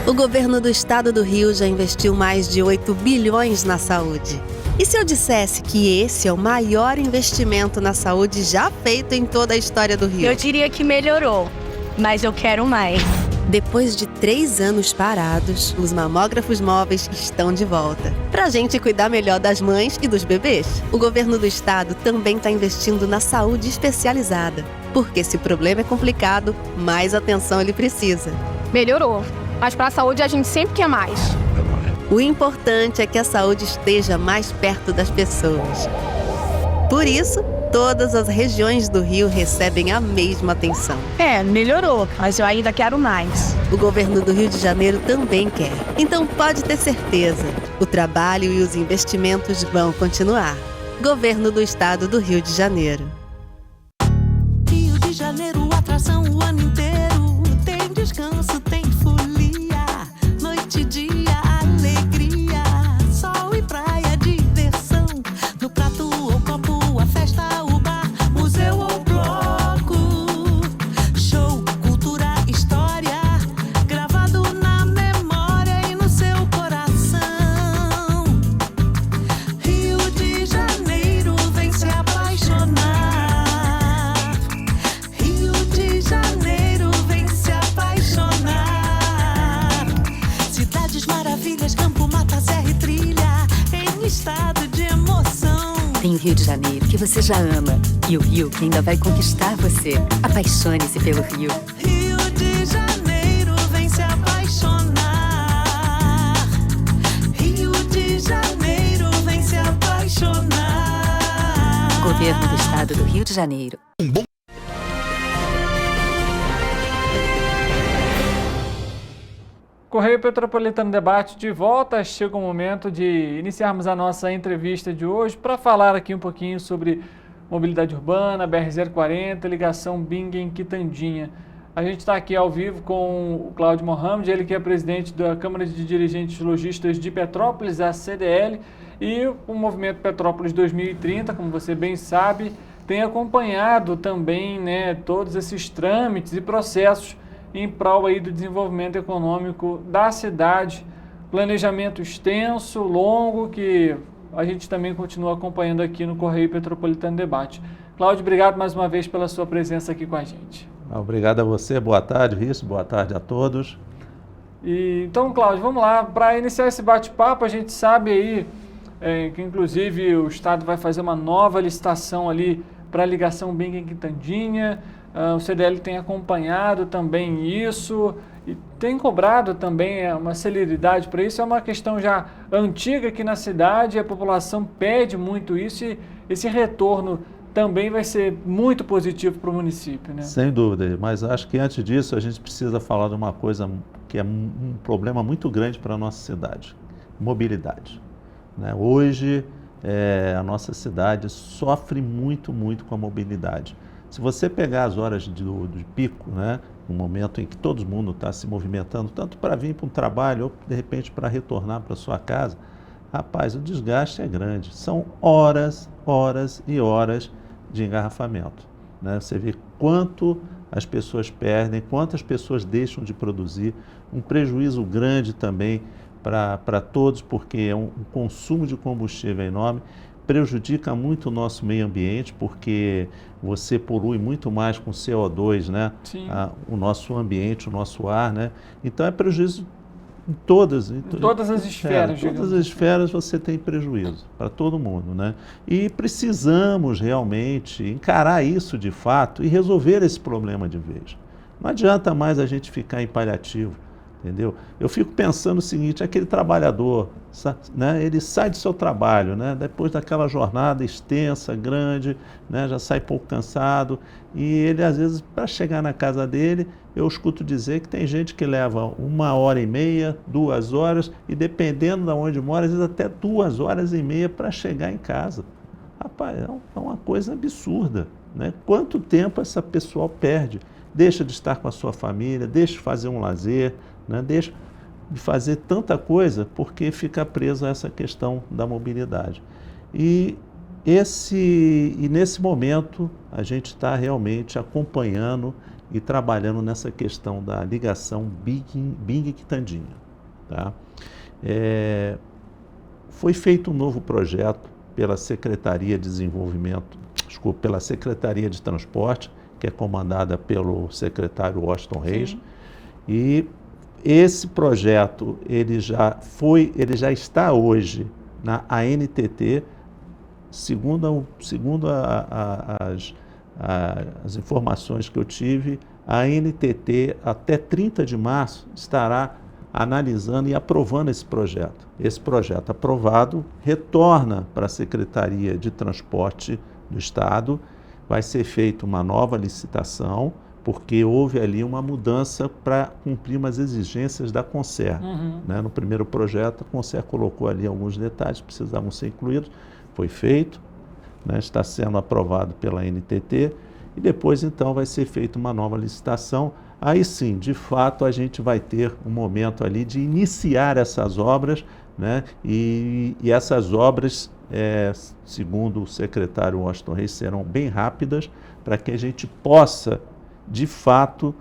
O governo do estado do Rio já investiu mais de 8 bilhões na saúde. E se eu dissesse que esse é o maior investimento na saúde já feito em toda a história do Rio? Eu diria que melhorou, mas eu quero mais. Depois de 3 anos parados, os mamógrafos móveis estão de volta. Pra gente cuidar melhor das mães e dos bebês. O governo do estado também está investindo na saúde especializada. Porque se o problema é complicado, mais atenção ele precisa. Melhorou, mas para a saúde a gente sempre quer mais. O importante é que a saúde esteja mais perto das pessoas. Por isso, todas as regiões do Rio recebem a mesma atenção. Melhorou, mas eu ainda quero mais. O governo do Rio de Janeiro também quer. Então pode ter certeza, O trabalho e os investimentos vão continuar. Governo do Estado do Rio de Janeiro. Rio de Janeiro, atração o ano inteiro. Tem descanso, tem folia. Noite e dia, alegria. Sol e praia, diversão. No prato ou copo, a festa, o bar, museu ou bloco. Show, cultura, história. Gravado na memória e no seu coração. Rio de Janeiro, vem se apaixonar. Rio de Janeiro, vem se apaixonar. Cidades maravilhas, campo, mata, serra e trilha, em estado de emoção. Tem o Rio de Janeiro, que você já ama, e o Rio, que ainda vai conquistar você. Apaixone-se pelo Rio. Rio de Janeiro, vem se apaixonar. Rio de Janeiro, vem se apaixonar. Governo do Estado do Rio de Janeiro. Correio Petropolitano Debate de volta. Chega o momento de iniciarmos a nossa entrevista de hoje para falar aqui um pouquinho sobre mobilidade urbana, BR-040, ligação Bingen-Quitandinha. A gente está aqui ao vivo com o Cláudio Mohamed, ele que é presidente da Câmara de Dirigentes Lojistas de Petrópolis, a CDL, e o Movimento Petrópolis 2030, como você bem sabe, tem acompanhado também, né, todos esses trâmites e processos em prol aí do desenvolvimento econômico da cidade. Planejamento extenso, longo, que a gente também continua acompanhando aqui no Correio Petropolitano Debate. Cláudio, obrigado mais uma vez pela sua presença aqui com a gente. Obrigado a você, boa tarde, Risso, boa tarde a todos. Então, Cláudio, vamos lá. Para iniciar esse bate-papo, a gente sabe aí que inclusive o Estado vai fazer uma nova licitação ali para a ligação Bingen-Quitandinha. O CDL tem acompanhado também isso e tem cobrado também uma celeridade para isso. É uma questão já antiga aqui na cidade, a população pede muito isso e esse retorno também vai ser muito positivo para o município, né? Sem dúvida, mas acho que antes disso a gente precisa falar de uma coisa que é um problema muito grande para a nossa cidade, mobilidade. Né? Hoje a nossa cidade sofre muito com a mobilidade. Se você pegar as horas do pico, né, no momento em que todo mundo está se movimentando, tanto para vir para um trabalho ou de repente para retornar para sua casa, rapaz, o desgaste é grande. São horas e horas de engarrafamento. Né? Você vê quanto as pessoas perdem, quantas pessoas deixam de produzir, um prejuízo grande também para todos, porque é um consumo de combustível enorme. Prejudica muito o nosso meio ambiente, porque você polui muito mais com CO2, né? O nosso ambiente, o nosso ar, né? Então é prejuízo em todas as esferas. Em todas as esferas você tem prejuízo, para todo mundo, né? E precisamos realmente encarar isso de fato e resolver esse problema de vez. Não adianta mais a gente ficar em paliativo. Entendeu? Eu fico pensando o seguinte, aquele trabalhador, né, ele sai do seu trabalho, né, depois daquela jornada extensa, grande, né, já sai pouco cansado, e ele às vezes, para chegar na casa dele, eu escuto dizer que tem gente que leva 1h30, 2 horas, e dependendo de onde mora, às vezes até 2h30 para chegar em casa. Rapaz, é uma coisa absurda, né? Quanto tempo essa pessoa perde? Deixa de estar com a sua família, deixa de fazer um lazer, né? Deixa de fazer tanta coisa porque fica preso a essa questão da mobilidade. E nesse momento a gente está realmente acompanhando e trabalhando nessa questão da ligação Bingen-Quitandinha. Tá? Foi feito um novo projeto pela Secretaria de pela Secretaria de Transporte, que é comandada pelo secretário Washington Reis. E esse projeto ele já está hoje na ANTT, segundo as informações que eu tive, a ANTT até 30 de março estará analisando e aprovando esse projeto. Esse projeto aprovado retorna para a Secretaria de Transporte do Estado, vai ser feita uma nova licitação porque houve ali uma mudança para cumprir umas exigências da Concer. Né? No primeiro projeto, a Concer colocou ali alguns detalhes que precisavam ser incluídos, foi feito, né? Está sendo aprovado pela NTT, e depois, então, vai ser feita uma nova licitação. Aí sim, de fato, a gente vai ter um momento ali de iniciar essas obras, né? E essas obras, segundo o secretário Washington Reis, serão bem rápidas para que a gente possa, de fato,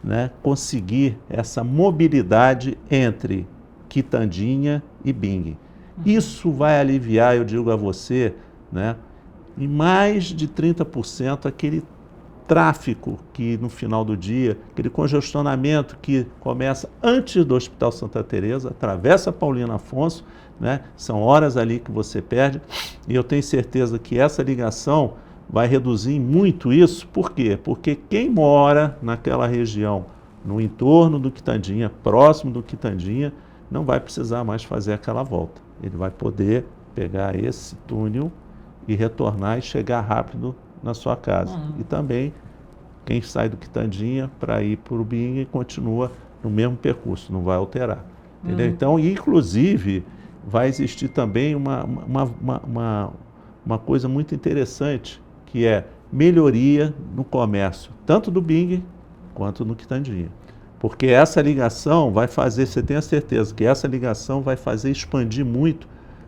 né, conseguir essa mobilidade entre Quitandinha e Bing. Isso vai aliviar, eu digo a você, né, em mais de 30% aquele tráfego que no final do dia, aquele congestionamento que começa antes do Hospital Santa Teresa, atravessa Paulino Afonso, né, são horas ali que você perde, e eu tenho certeza que essa ligação vai reduzir muito isso. Por quê? Porque quem mora naquela região, no entorno do Quitandinha, próximo do Quitandinha, não vai precisar mais fazer aquela volta. Ele vai poder pegar esse túnel e retornar e chegar rápido na sua casa. E também, quem sai do Quitandinha para ir para o Bing continua no mesmo percurso, não vai alterar. Entendeu? Então, inclusive, vai existir também uma coisa muito interessante, que é melhoria no comércio, tanto do Bing quanto no Quitandinha. Porque essa ligação vai fazer, você tem a certeza que essa ligação vai fazer expandir muito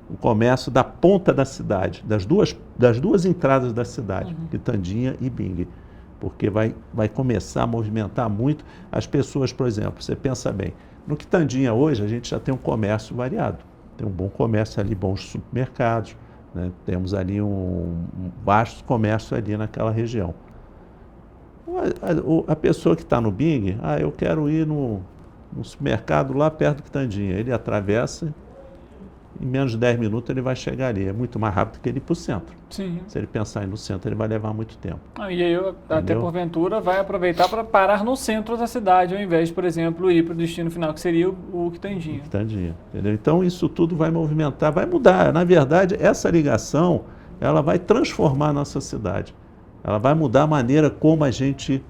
o comércio da ponta da cidade, das duas entradas da cidade, Quitandinha e Bing. Porque vai começar a movimentar muito as pessoas. Por exemplo, você pensa bem, no Quitandinha hoje a gente já tem um comércio variado, tem um bom comércio ali, bons supermercados, né? Temos ali um vasto comércio ali naquela região. A pessoa que está no Bing, eu quero ir no supermercado lá perto do Quitandinha, ele atravessa, em menos de 10 minutos ele vai chegar ali, é muito mais rápido que ele ir para o centro. Sim. Se ele pensar em ir no centro, ele vai levar muito tempo. E aí, até porventura, vai aproveitar para parar no centro da cidade, ao invés de, por exemplo, ir para o destino final, que seria o Quitandinha. Quitandinha, entendeu? Então, isso tudo vai movimentar, vai mudar. Na verdade, essa ligação, ela vai transformar a nossa cidade. Ela vai mudar a maneira como a gente,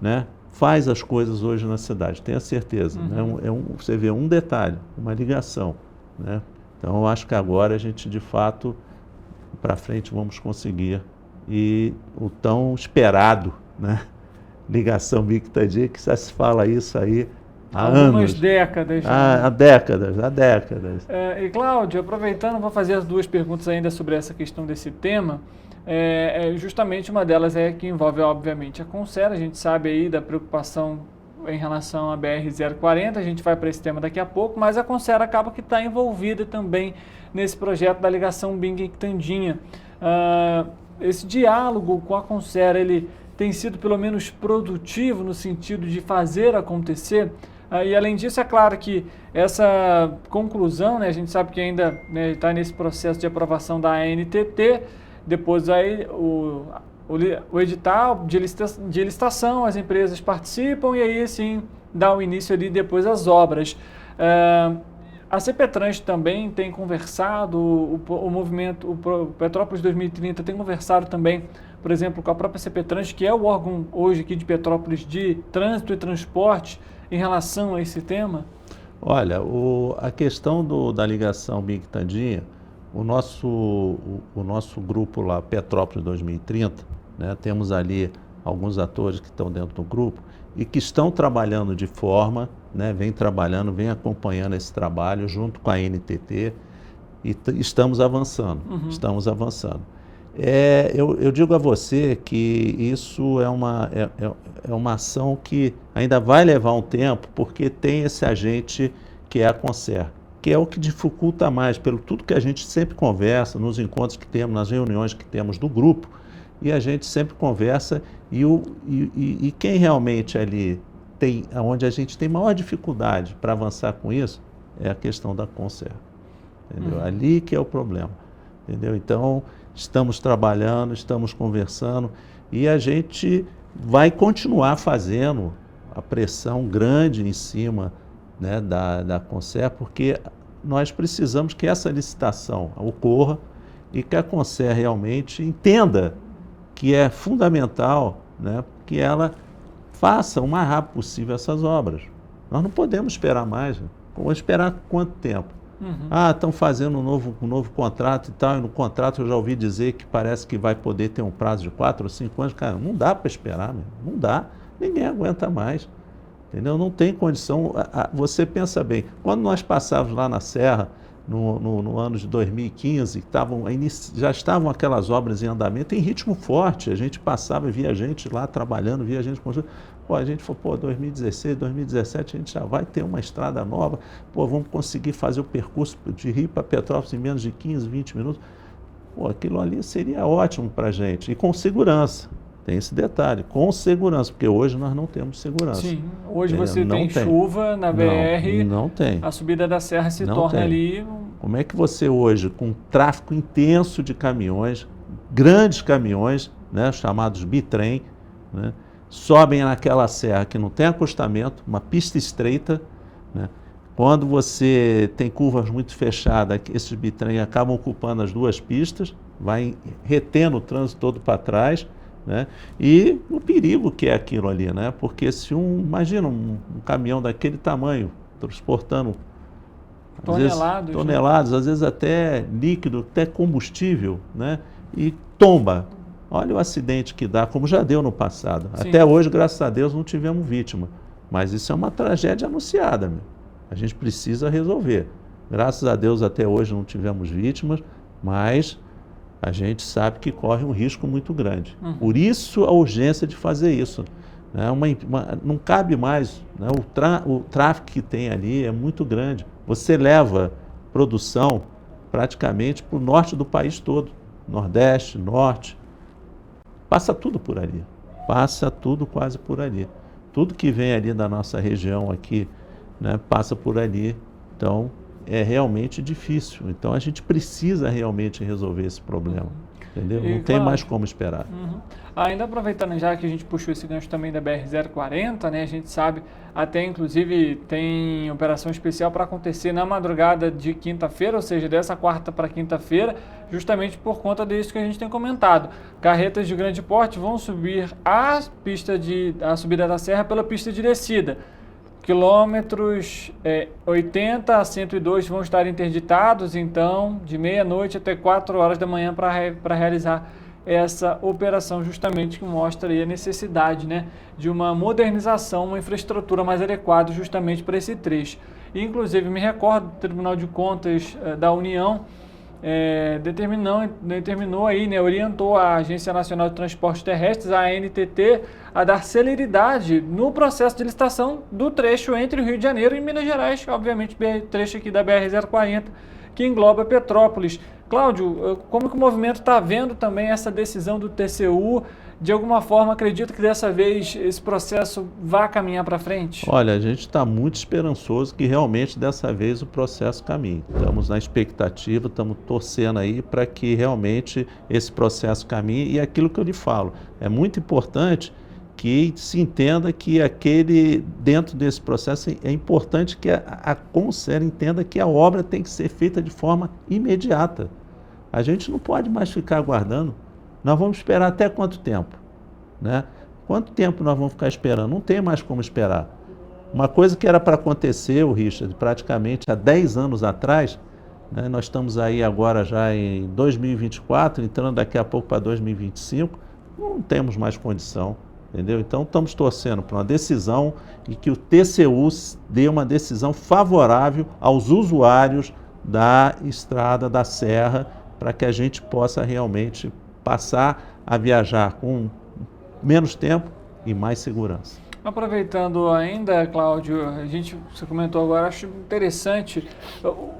né, faz as coisas hoje na cidade, tenha certeza. Né? Você vê um detalhe, uma ligação, né? Então, eu acho que agora a gente, de fato, para frente vamos conseguir. E o tão esperado, né, ligação Bing-Quitandinha, que já se fala isso aí há algumas anos. Décadas. Há décadas. E, Cláudio, aproveitando, vou fazer as duas perguntas ainda sobre essa questão desse tema. Justamente uma delas é que envolve, obviamente, a Concer. A gente sabe aí da preocupação em relação à BR-040, a gente vai para esse tema daqui a pouco, mas a Concer acaba que está envolvida também nesse projeto da ligação Bing-Quitandinha. Esse diálogo com a Concer, ele tem sido pelo menos produtivo no sentido de fazer acontecer? E além disso, é claro que essa conclusão, né, a gente sabe que ainda está nesse processo de aprovação da ANTT, depois aí o edital de licitação, as empresas participam e aí sim dá o início ali depois as obras. A CPTrans também tem conversado, o movimento, o Petrópolis 2030 tem conversado também, por exemplo, com a própria CPTrans, que é o órgão hoje aqui de Petrópolis de trânsito e transporte, em relação a esse tema? Olha, a questão da ligação Bing-Quitandinha, o nosso grupo lá, Petrópolis 2030, né, temos ali alguns atores que estão dentro do grupo e que estão trabalhando de forma, né, vem acompanhando esse trabalho junto com a NTT e estamos avançando, Eu digo a você que isso é uma ação que ainda vai levar um tempo, porque tem esse agente que é a Concer, que é o que dificulta mais, pelo tudo que a gente sempre conversa, nos encontros que temos, nas reuniões que temos do grupo, e a gente sempre conversa, e quem realmente ali tem, onde a gente tem maior dificuldade para avançar com isso, é a questão da Concer. Entendeu? Ali que é o problema. Entendeu? Então, estamos trabalhando, estamos conversando, e a gente vai continuar fazendo a pressão grande em cima, né, da Concer, porque nós precisamos que essa licitação ocorra e que a Concer realmente entenda que é fundamental, né, que ela faça o mais rápido possível essas obras. Nós não podemos esperar mais. Vamos esperar quanto tempo? Estão fazendo um novo contrato e tal, e no contrato eu já ouvi dizer que parece que vai poder ter um prazo de 4 ou 5 anos. Cara, não dá para esperar, não dá. Ninguém aguenta mais. Entendeu? Não tem condição. Você pensa bem, quando nós passávamos lá na Serra, no ano de 2015, já estavam aquelas obras em andamento em ritmo forte. A gente passava, via gente lá trabalhando, via gente construindo. A gente falou, 2016, 2017, a gente já vai ter uma estrada nova. Vamos conseguir fazer o percurso de Rio para Petrópolis em menos de 15, 20 minutos. Aquilo ali seria ótimo para a gente. E com segurança. Tem esse detalhe, com segurança, porque hoje nós não temos segurança. Sim, hoje você tem chuva na BR, não tem. A subida da serra se torna ali... Como é que você hoje, com um tráfego intenso de caminhões, grandes caminhões, né, chamados bitrem, né, sobem naquela serra que não tem acostamento, uma pista estreita, né, quando você tem curvas muito fechadas, esses bitrem acabam ocupando as duas pistas, vai retendo o trânsito todo para trás, né? E o perigo que é aquilo ali, né? Porque se imagina um caminhão daquele tamanho, transportando toneladas, às vezes até líquido, até combustível, né? E tomba. Olha o acidente que dá, como já deu no passado. Sim. Até hoje, graças a Deus, não tivemos vítima. Mas isso é uma tragédia anunciada, meu. A gente precisa resolver. Graças a Deus, até hoje não tivemos vítimas, mas a gente sabe que corre um risco muito grande. Por isso a urgência de fazer isso. Né? Não cabe mais, né? O tráfego que tem ali é muito grande. Você leva produção praticamente para o norte do país todo, nordeste, norte, passa tudo por ali, passa tudo quase por ali. Tudo que vem ali da nossa região aqui, né, passa por ali, então é realmente difícil. Então a gente precisa realmente resolver esse problema, entendeu? Não tem mais como esperar. Ainda aproveitando já que a gente puxou esse gancho também da BR-040, né? A gente sabe, até inclusive tem operação especial para acontecer na madrugada de quinta-feira, ou seja, dessa quarta para quinta-feira, justamente por conta disso que a gente tem comentado. Carretas de grande porte vão subir a subida da serra pela pista de descida. Quilômetros 80 a 102 vão estar interditados, então, de meia-noite até 4 horas da manhã para realizar essa operação, justamente que mostra aí a necessidade, né, de uma modernização, uma infraestrutura mais adequada justamente para esse trecho. E, inclusive, me recordo, o Tribunal de Contas da União determinou aí, né, orientou a Agência Nacional de Transportes Terrestres, a ANTT, a dar celeridade no processo de licitação do trecho entre o Rio de Janeiro e Minas Gerais, obviamente trecho aqui da BR-040, que engloba Petrópolis. Cláudio, como que o movimento está vendo também essa decisão do TCU? De alguma forma, acredita que dessa vez esse processo vai caminhar para frente? Olha, a gente está muito esperançoso que realmente dessa vez o processo caminhe. Estamos na expectativa, estamos torcendo aí para que realmente esse processo caminhe. E aquilo que eu lhe falo, é muito importante que se entenda que dentro desse processo, é importante que a Concer entenda que a obra tem que ser feita de forma imediata. A gente não pode mais ficar aguardando. Nós vamos esperar até quanto tempo? Né? Quanto tempo nós vamos ficar esperando? Não tem mais como esperar. Uma coisa que era para acontecer, Richard, praticamente há 10 anos atrás, né, nós estamos aí agora já em 2024, entrando daqui a pouco para 2025, não temos mais condição. Entendeu? Então estamos torcendo para uma decisão e que o TCU dê uma decisão favorável aos usuários da estrada da Serra, para que a gente possa realmente passar a viajar com menos tempo e mais segurança. Aproveitando ainda, Cláudio, você comentou agora, acho interessante,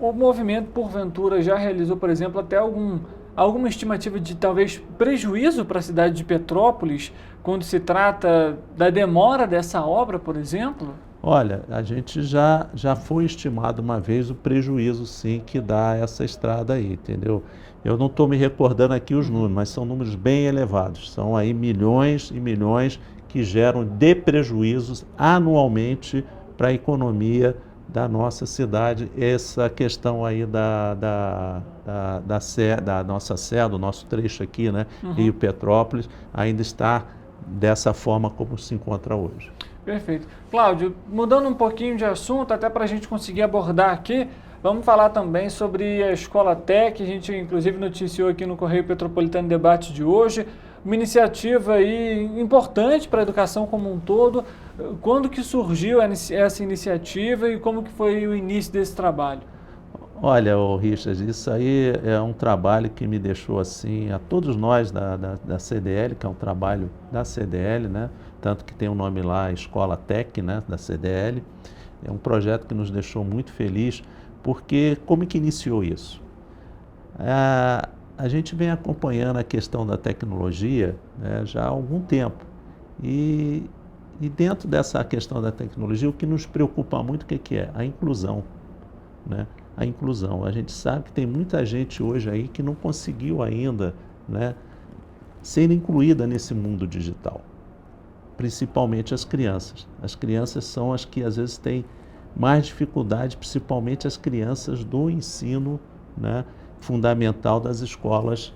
o movimento porventura já realizou, por exemplo, até alguma estimativa de talvez prejuízo para a cidade de Petrópolis, quando se trata da demora dessa obra, por exemplo? Olha, a gente já foi estimado uma vez o prejuízo, sim, que dá essa estrada aí, entendeu? Eu não estou me recordando aqui os números, mas são números bem elevados. São aí milhões e milhões que geram de prejuízos anualmente para a economia da nossa cidade. Essa questão aí da nossa serra, do nosso trecho aqui, né, Rio Petrópolis, ainda está dessa forma como se encontra hoje. Perfeito. Cláudio, mudando um pouquinho de assunto, até para a gente conseguir abordar aqui, vamos falar também sobre a Escola Tec, a gente inclusive noticiou aqui no Correio Petropolitano Debate de hoje, uma iniciativa aí importante para a educação como um todo. Quando que surgiu essa iniciativa e como que foi o início desse trabalho? Olha, Richard, isso aí é um trabalho que me deixou assim, a todos nós da CDL, que é um trabalho da CDL, né? Tanto que tem o nome lá, Escola Tec, né? Da CDL. É um projeto que nos deixou muito feliz, porque como que iniciou isso? A gente vem acompanhando a questão da tecnologia, né, já há algum tempo. E dentro dessa questão da tecnologia, o que nos preocupa muito, o que é? A inclusão, né? A inclusão. A gente sabe que tem muita gente hoje aí que não conseguiu ainda, né, ser incluída nesse mundo digital. Principalmente as crianças. As crianças são as que às vezes têm mais dificuldade, principalmente as crianças do ensino, né, fundamental das escolas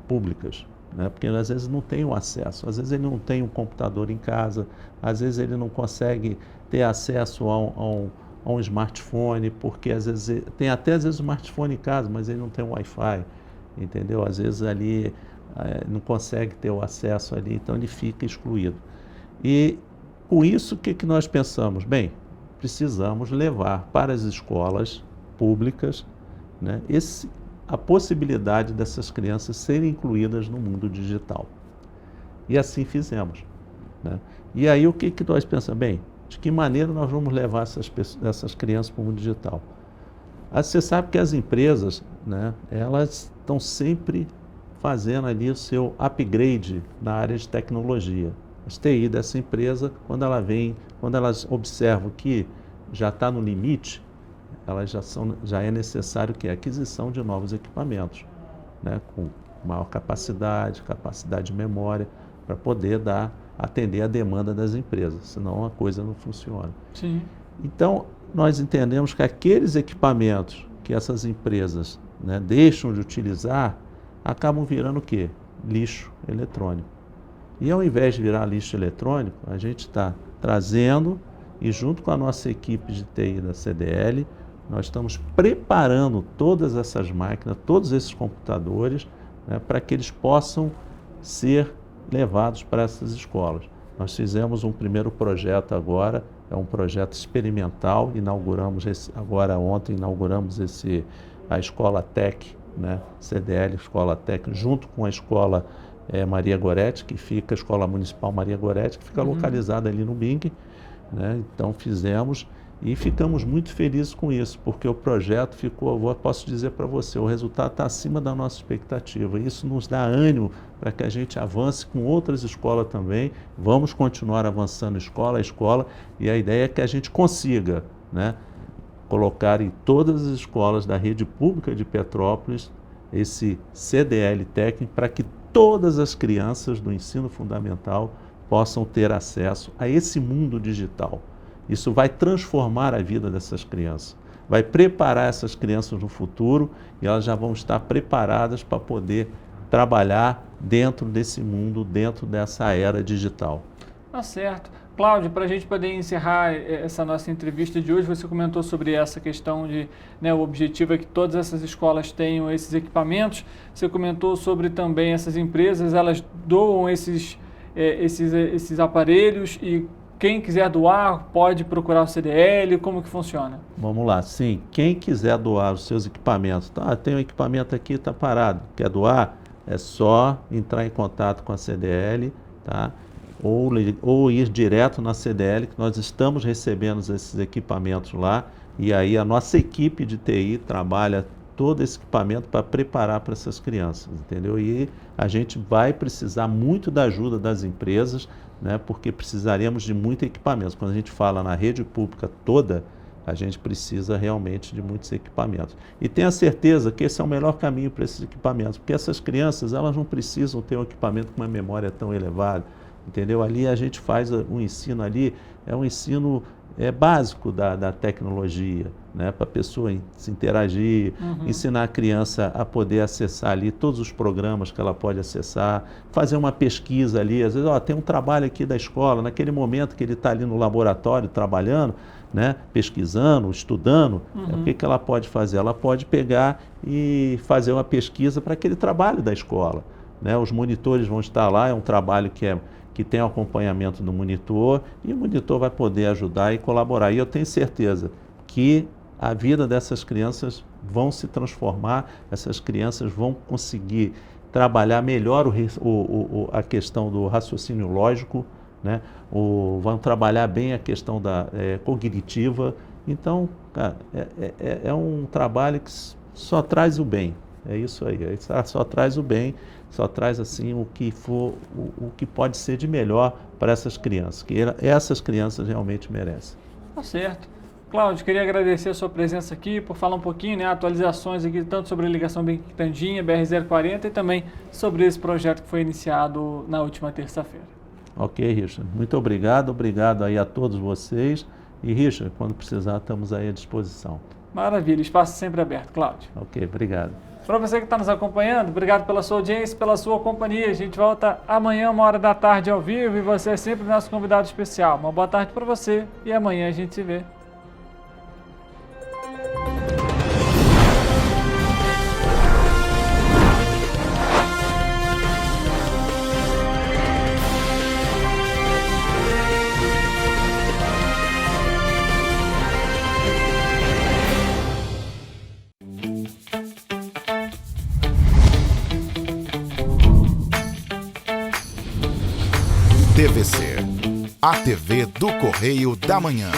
públicas, né? Porque às vezes não tem o acesso, às vezes ele não tem um computador em casa, às vezes ele não consegue ter acesso a um smartphone, porque às vezes tem até às vezes um smartphone em casa, mas ele não tem um Wi-Fi, entendeu? Às vezes ali não consegue ter o acesso ali, então ele fica excluído. E com isso, o que nós pensamos? Bem, precisamos levar para as escolas públicas, né, a possibilidade dessas crianças serem incluídas no mundo digital. E assim fizemos, né? E aí o que nós pensamos? Bem, de que maneira nós vamos levar essas crianças para o mundo digital? Você sabe que as empresas, né, elas estão sempre fazendo ali o seu upgrade na área de tecnologia. As TI dessa empresa, quando elas observam que já está no limite, elas já é necessário que a aquisição de novos equipamentos, né, com maior capacidade de memória, para poder atender a demanda das empresas, senão a coisa não funciona. Sim. Então, nós entendemos que aqueles equipamentos que essas empresas, né, deixam de utilizar, acabam virando o quê? Lixo eletrônico. E ao invés de virar lixo eletrônico, a gente está trazendo, e junto com a nossa equipe de TI da CDL, nós estamos preparando todas essas máquinas, todos esses computadores, né, para que eles possam ser levados para essas escolas. Nós fizemos um primeiro projeto agora, é um projeto experimental, ontem inauguramos a Escola Tec, né, CDL Escola Tec, junto com a Escola Maria Goretti, que fica, a Escola Municipal Maria Goretti, que fica localizada ali no Bing, né? Então fizemos e ficamos muito felizes com isso, porque o projeto posso dizer para você, o resultado está acima da nossa expectativa. Isso nos dá ânimo para que a gente avance com outras escolas também. Vamos continuar avançando escola a escola, e a ideia é que a gente consiga, né, colocar em todas as escolas da rede pública de Petrópolis esse CDL técnico, para que todas as crianças do ensino fundamental possam ter acesso a esse mundo digital. Isso vai transformar a vida dessas crianças, vai preparar essas crianças no futuro, e elas já vão estar preparadas para poder trabalhar dentro desse mundo, dentro dessa era digital. Tá certo. Cláudio, para a gente poder encerrar essa nossa entrevista de hoje, você comentou sobre essa questão de, né, o objetivo é que todas essas escolas tenham esses equipamentos. Você comentou sobre também essas empresas, elas doam esses aparelhos, e quem quiser doar pode procurar o CDL, como que funciona? Vamos lá, sim. Quem quiser doar os seus equipamentos, tem um equipamento aqui, está parado, quer doar? É só entrar em contato com a CDL, tá? Ou ir direto na CDL, que nós estamos recebendo esses equipamentos lá, e aí a nossa equipe de TI trabalha todo esse equipamento para preparar para essas crianças, entendeu? E a gente vai precisar muito da ajuda das empresas, né, porque precisaremos de muito equipamento. Quando a gente fala na rede pública toda, a gente precisa realmente de muitos equipamentos. E tenha certeza que esse é o melhor caminho para esses equipamentos, porque essas crianças, elas não precisam ter um equipamento com uma memória tão elevada, entendeu? Ali a gente faz um ensino ali, é um ensino básico da tecnologia, né? Para a pessoa se interagir, ensinar a criança a poder acessar ali todos os programas que ela pode acessar, fazer uma pesquisa ali, às vezes, tem um trabalho aqui da escola, naquele momento que ele está ali no laboratório trabalhando, né? Pesquisando, estudando, o que ela pode fazer? Ela pode pegar e fazer uma pesquisa para aquele trabalho da escola, né? Os monitores vão estar lá, é um trabalho que tem o acompanhamento do monitor, e o monitor vai poder ajudar e colaborar. E eu tenho certeza que a vida dessas crianças vão se transformar, essas crianças vão conseguir trabalhar melhor a questão do raciocínio lógico, né? Vão trabalhar bem a questão cognitiva. Então, cara, é um trabalho que só traz o bem. É isso aí, só traz o bem, só traz assim o que pode ser de melhor para essas crianças, que essas crianças realmente merecem. Tá certo. Cláudio, queria agradecer a sua presença aqui, por falar um pouquinho, né, atualizações aqui, tanto sobre a ligação Benquitandinha, BR-040, e também sobre esse projeto que foi iniciado na última terça-feira. Ok, Richard. Muito obrigado aí a todos vocês. E, Richard, quando precisar, estamos aí à disposição. Maravilha, espaço sempre aberto, Cláudio. Ok, obrigado. Para você que está nos acompanhando, obrigado pela sua audiência, pela sua companhia. A gente volta amanhã, 13h ao vivo, e você é sempre nosso convidado especial. Uma boa tarde para você e amanhã a gente se vê. TVC, a TV do Correio da Manhã.